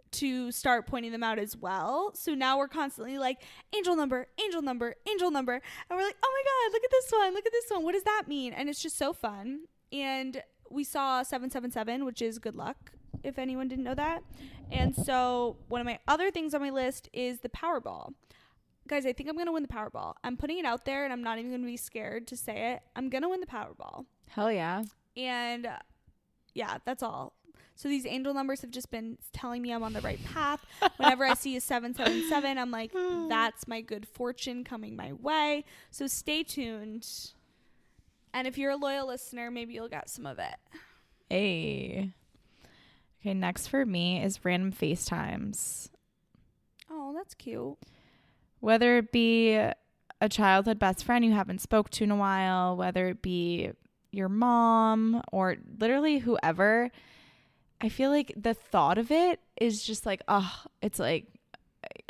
to start pointing them out as well. So now we're constantly like, angel number, angel number, angel number. And we're like, oh my God, look at this one. Look at this one. What does that mean? And it's just so fun. And we saw 777, which is good luck, if anyone didn't know that. And so one of my other things on my list is the Powerball. Guys, I think I'm going to win the Powerball. I'm putting it out there, and I'm not even going to be scared to say it. I'm going to win the Powerball. Hell yeah. And yeah, that's all. So these angel numbers have just been telling me I'm on the right path. Whenever I see a 777, I'm like, that's my good fortune coming my way. So stay tuned. And if you're a loyal listener, maybe you'll get some of it. Hey. Okay, next for me is random FaceTimes. Oh, that's cute. Whether it be a childhood best friend you haven't spoke to in a while, whether it be your mom or literally whoever, I feel like the thought of it is just like, it's like,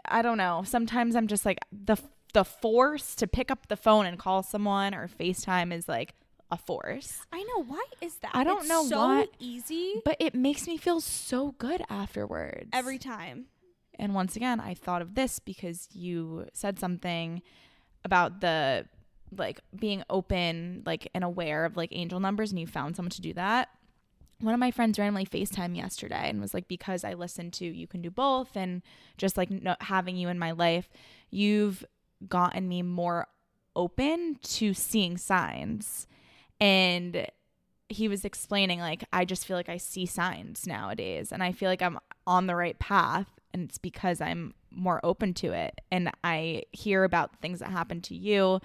I don't know. Sometimes I'm just like, the force to pick up the phone and call someone or FaceTime is like a force. I know. Why is that? I don't know why. It's so easy. But it makes me feel so good afterwards. Every time. And once again, I thought of this because you said something about the like being open, like, and aware of like angel numbers, and you found someone to do that. One of my friends randomly FaceTimed me yesterday and was like, because I listened to You Can Do Both and just like having you in my life, you've gotten me more open to seeing signs. And he was explaining, like, I just feel like I see signs nowadays, and I feel like I'm on the right path, and it's because I'm more open to it. And I hear about things that happen to you.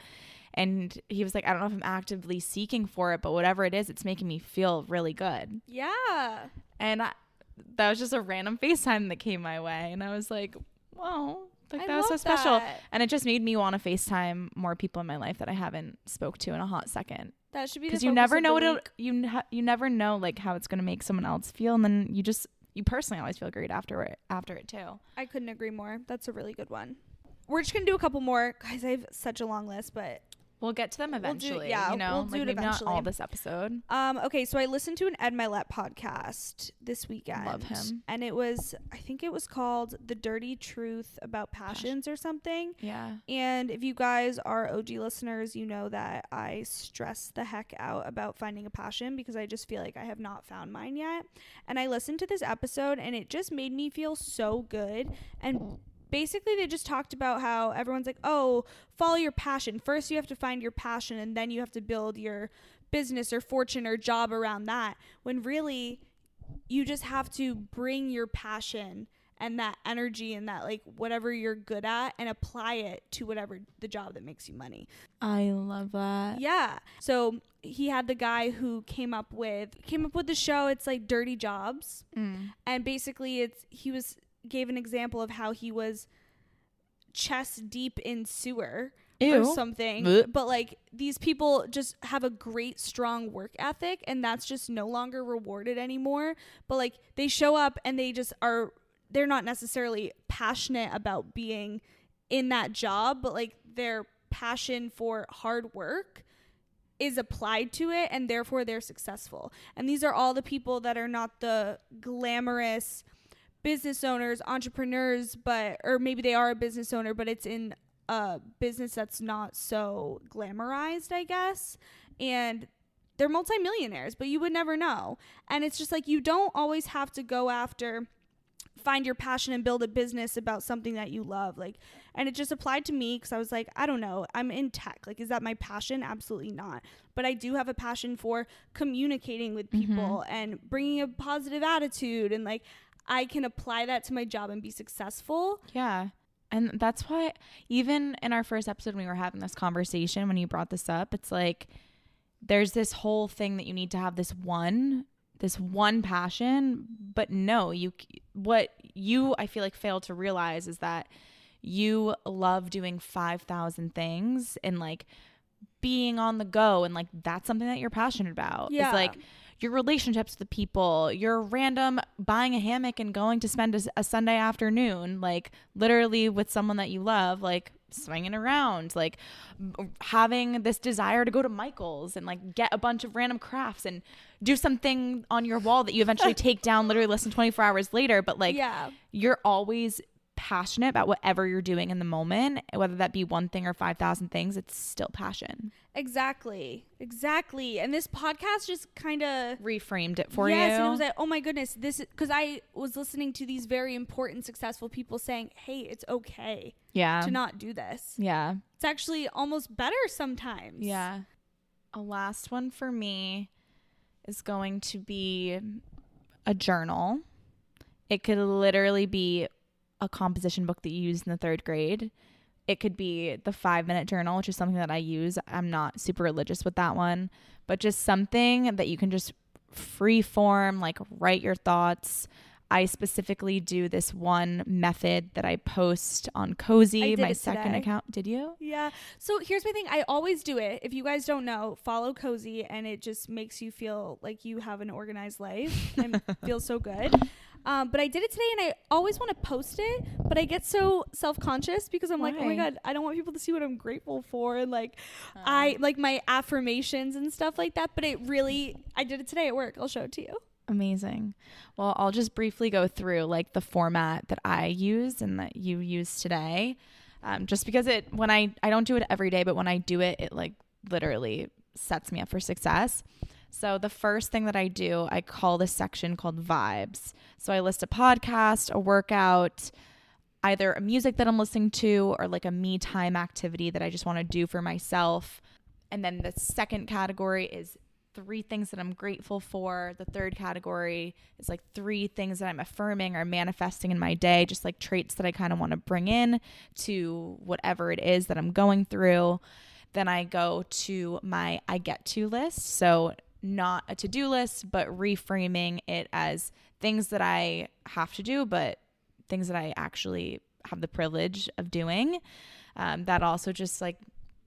And he was like, I don't know if I'm actively seeking for it, but whatever it is, it's making me feel really good. Yeah. And that was just a random FaceTime that came my way. And I was like, whoa, like that was so special. And it just made me want to FaceTime more people in my life that I haven't spoke to in a hot second. That should be the focus. Because you never know you never know like how it's going to make someone else feel. And then you personally always feel great after it too. I couldn't agree more. That's a really good one. We're just going to do a couple more. Guys, I have such a long list, but we'll get to them eventually. We'll do maybe it eventually. Not all this episode. Okay, so I listened to an Ed Milet podcast this weekend. Love him. And I think it was called The Dirty Truth About Passions or something. Yeah. And if you guys are OG listeners, you know that I stress the heck out about finding a passion because I just feel like I have not found mine yet. And I listened to this episode and it just made me feel so good. And basically, they just talked about how everyone's like, oh, follow your passion. First, you have to find your passion, and then you have to build your business or fortune or job around that. When really, you just have to bring your passion and that energy and that, like, whatever you're good at and apply it to whatever the job that makes you money. I love that. Yeah. So he had the guy who came up with the show. It's like Dirty Jobs. And basically, gave an example of how he was chest deep in sewer Ew. or something. Blech. But like these people just have a great strong work ethic, and that's just no longer rewarded anymore. But like they show up and they're not necessarily passionate about being in that job, but like their passion for hard work is applied to it, and therefore they're successful. And these are all the people that are not the glamorous business owners, entrepreneurs, or maybe they are a business owner, but it's in a business that's not so glamorized, I guess. And they're multimillionaires, but you would never know. And it's just like, you don't always have to go after, find your passion and build a business about something that you love. Like, and it just applied to me because I was like, I don't know, I'm in tech. Like, is that my passion? Absolutely not. But I do have a passion for communicating with people and bringing a positive attitude. And like, I can apply that to my job and be successful. Yeah. And that's why even in our first episode, when we were having this conversation, when you brought this up, it's like, there's this whole thing that you need to have this one passion, but no, I feel like fail to realize is that you love doing 5,000 things and like being on the go, and like that's something that you're passionate about. Yeah. It's like your relationships with the people, your random buying a hammock and going to spend a Sunday afternoon, like literally with someone that you love, like swinging around, like having this desire to go to Michael's and like get a bunch of random crafts and do something on your wall that you eventually take down literally less than 24 hours later. But like, you're always passionate about whatever you're doing in the moment, whether that be one thing or 5,000 things, it's still passion. Exactly. And this podcast just kind of reframed it for you. Yes, and it was like, oh my goodness, this is because I was listening to these very important, successful people saying, hey, it's okay to not do this. Yeah. It's actually almost better sometimes. Yeah. A last one for me is going to be a journal. It could literally be a composition book that you used in the 3rd grade. It could be the 5-minute journal, which is something that I use. I'm not super religious with that one, but just something that you can just free form, like write your thoughts. I specifically do this one method that I post on Cozy, my second account. Did you? Yeah. So here's my thing. I always do it. If you guys don't know, follow Cozy, and it just makes you feel like you have an organized life and feels so good. But I did it today, and I always want to post it, but I get so self-conscious because I'm like, oh my God, I don't want people to see what I'm grateful for. And like, I like my affirmations and stuff like that. But I did it today at work. I'll show it to you. Amazing. Well, I'll just briefly go through like the format that I use and that you use today. Just because when I don't do it every day, but when I do it, it like literally sets me up for success. So the first thing that I do, I call this section called vibes. So I list a podcast, a workout, either a music that I'm listening to, or like a me time activity that I just want to do for myself. And then the second category is 3 things that I'm grateful for. The third category is like 3 things that I'm affirming or manifesting in my day, just like traits that I kind of want to bring in to whatever it is that I'm going through. Then I go to my I get to list. So not a to-do list, but reframing it as things that I have to do, but things that I actually have the privilege of doing. That also just like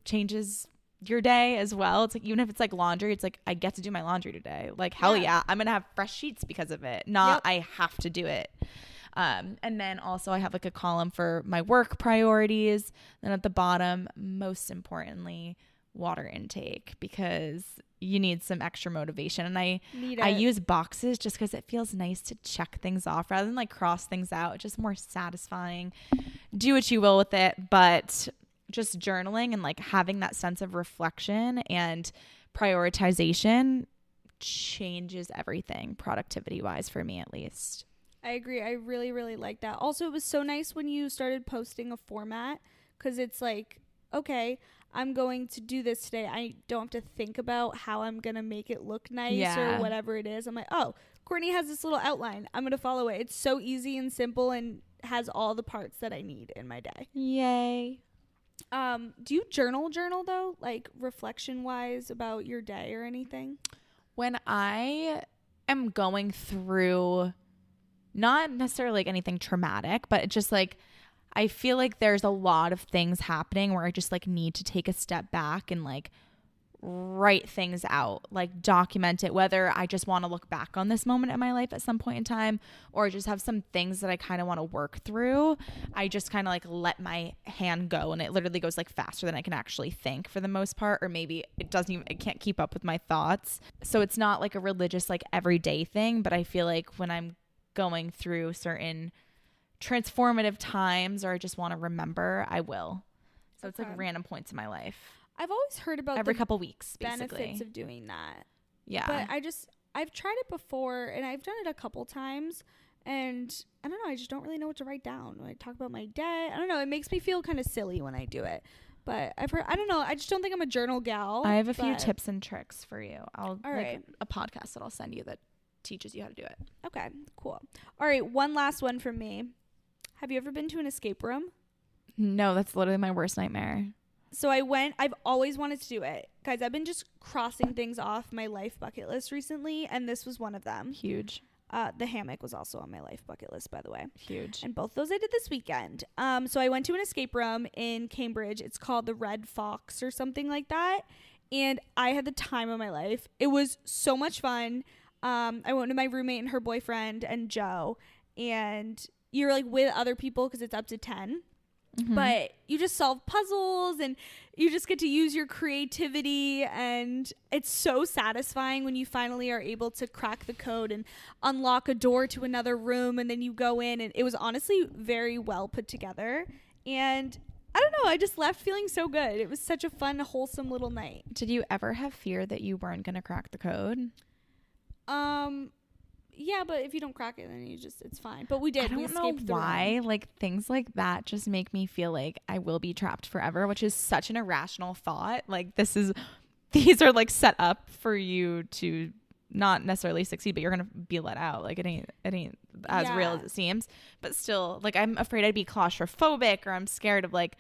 changes your day as well. It's like, even if it's like laundry, it's like, I get to do my laundry today. Like, hell yeah, I'm going to have fresh sheets because of it. Not I have to do it. And then also I have like a column for my work priorities. Then at the bottom, most importantly, water intake, because you need some extra motivation. And I use boxes just because it feels nice to check things off rather than like cross things out. It's just more satisfying. Do what you will with it, but just journaling and like having that sense of reflection and prioritization changes everything productivity wise, for me at least. I agree. I really, really like that. Also, it was so nice when you started posting a format, because it's like, okay, I'm going to do this today. I don't have to think about how I'm going to make it look nice or whatever it is. I'm like, oh, Courtney has this little outline. I'm going to follow it. It's so easy and simple and has all the parts that I need in my day. Yay. Do you journal though? Like reflection wise about your day or anything? When I am going through not necessarily like anything traumatic, but it's just like I feel like there's a lot of things happening where I just like need to take a step back and like write things out, like document it, whether I just want to look back on this moment in my life at some point in time or just have some things that I kind of want to work through. I just kind of like let my hand go, and it literally goes like faster than I can actually think for the most part, or maybe it can't keep up with my thoughts. So it's not like a religious like everyday thing, but I feel like when I'm going through certain transformative times or I just want to remember, I will. So it's like random points in my life. I've always heard about every couple weeks, basically. benefits of doing that. Yeah. But I've tried it before, and I've done it a couple times, and I don't know, I just don't really know what to write down. When I talk about my day, I don't know, it makes me feel kind of silly when I do it. But I've heard, I don't know, I just don't think I'm a journal gal. I have a few tips and tricks for you. All right. A podcast that I'll send you that teaches you how to do it. Okay, cool. All right, one last one from me. Have you ever been to an escape room? No, that's literally my worst nightmare. So I've always wanted to do it. Guys, I've been just crossing things off my life bucket list recently, and this was one of them. Huge. The hammock was also on my life bucket list, by the way. Huge. And both those I did this weekend. So I went to an escape room in Cambridge. It's called the Red Fox or something like that. And I had the time of my life. It was so much fun. I went with my roommate and her boyfriend and Joe. And you're like with other people because it's up to 10. Mm-hmm. But you just solve puzzles and you just get to use your creativity, and it's so satisfying when you finally are able to crack the code and unlock a door to another room, and then you go in, and it was honestly very well put together. And I don't know, I just left feeling so good. It was such a fun, wholesome little night. Did you ever have fear that you weren't going to crack the code? Yeah, but if you don't crack it, then it's fine. But we did. I don't know why. Like, things like that just make me feel like I will be trapped forever, which is such an irrational thought. Like, these are like set up for you to not necessarily succeed, but you're gonna be let out. Like, it ain't as real as it seems. But still, like, I'm afraid I'd be claustrophobic, or I'm scared of like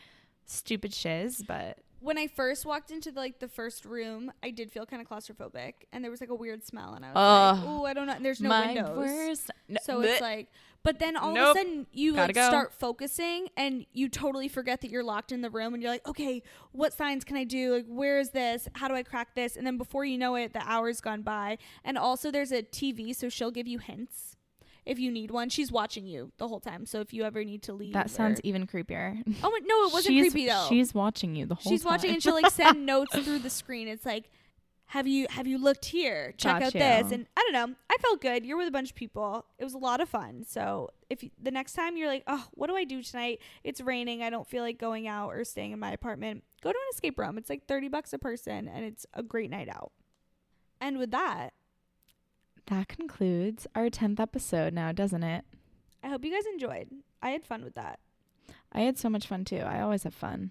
stupid shiz. But when I first walked into the first room, I did feel kind of claustrophobic, and there was like a weird smell, and I was like, "Oh, I don't know." There's no windows, so it's like. But then all of a sudden, you start focusing, and you totally forget that you're locked in the room, and you're like, "Okay, what signs can I do? Like, where is this? How do I crack this?" And then before you know it, the hour's gone by, and also there's a TV, so she'll give you hints. If you need one, she's watching you the whole time. So if you ever need to leave, that sounds even creepier. Oh no, it wasn't creepy though. She's watching you the whole time. She's watching, and she'll like send notes through the screen. It's like, have you looked here? Check out this. And I don't know. I felt good. You're with a bunch of people. It was a lot of fun. So the next time you're like, oh, what do I do tonight? It's raining. I don't feel like going out or staying in my apartment. Go to an escape room. It's like $30 a person, and it's a great night out. And with that concludes our 10th episode now, doesn't it? I hope you guys enjoyed. I had fun with that. I had so much fun too. I always have fun.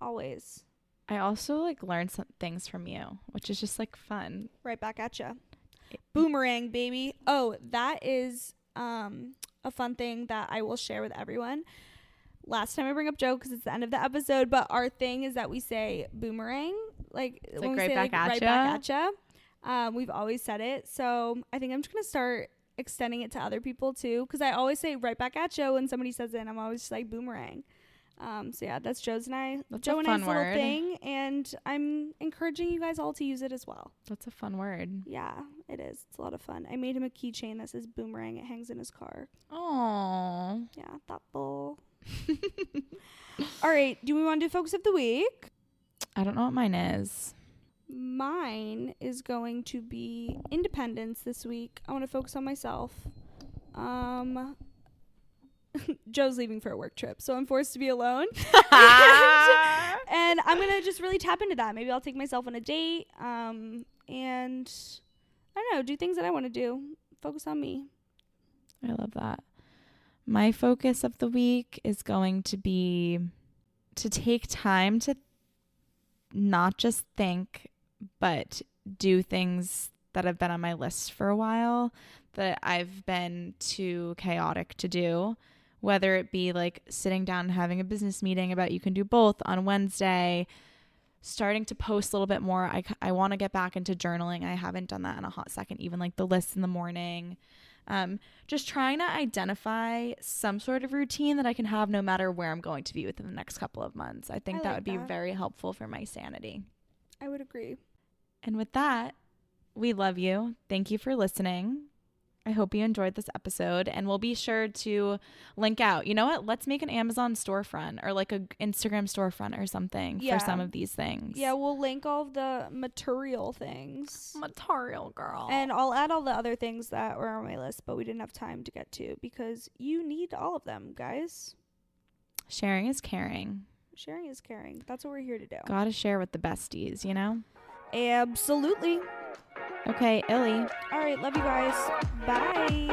Always. I also like learned some things from you, which is just like fun. Right back at ya. Boomerang, baby. Oh, that is a fun thing that I will share with everyone. Last time I bring up Joe because it's the end of the episode, but our thing is that we say boomerang, like it's when like we right say back right back at ya. We've always said it, so I think I'm just gonna start extending it to other people too, because I always say right back at Joe when somebody says it, and I'm always just like boomerang. So yeah, that's Joe and I's little thing, and I'm encouraging you guys all to use it as well. That's a fun word. Yeah, it is. It's a lot of fun. I made him a keychain that says boomerang. It hangs in his car. Aww. Yeah, thoughtful. All right, do we want to do focus of the week? I don't know what mine is. Mine is going to be independence this week. I want to focus on myself. Joe's leaving for a work trip, so I'm forced to be alone. and I'm going to just really tap into that. Maybe I'll take myself on a date. And I don't know, do things that I want to do. Focus on me. I love that. My focus of the week is going to be to take time to not just think, but do things that have been on my list for a while that I've been too chaotic to do, whether it be like sitting down and having a business meeting about You Can Do Both on Wednesday, starting to post a little bit more. I want to get back into journaling. I haven't done that in a hot second, even like the lists in the morning. Just trying to identify some sort of routine that I can have no matter where I'm going to be within the next couple of months. I think that would be very helpful for my sanity. I would agree. And with that, we love you. Thank you for listening. I hope you enjoyed this episode, and we'll be sure to link out. You know what? Let's make an Amazon storefront or like an Instagram storefront or something for some of these things. Yeah, we'll link all of the material things. Material girl. And I'll add all the other things that were on my list, but we didn't have time to get to because you need all of them, guys. Sharing is caring. Sharing is caring. That's what we're here to do. Gotta share with the besties, you know? Absolutely. Okay, Illy. All right, love you guys. Bye.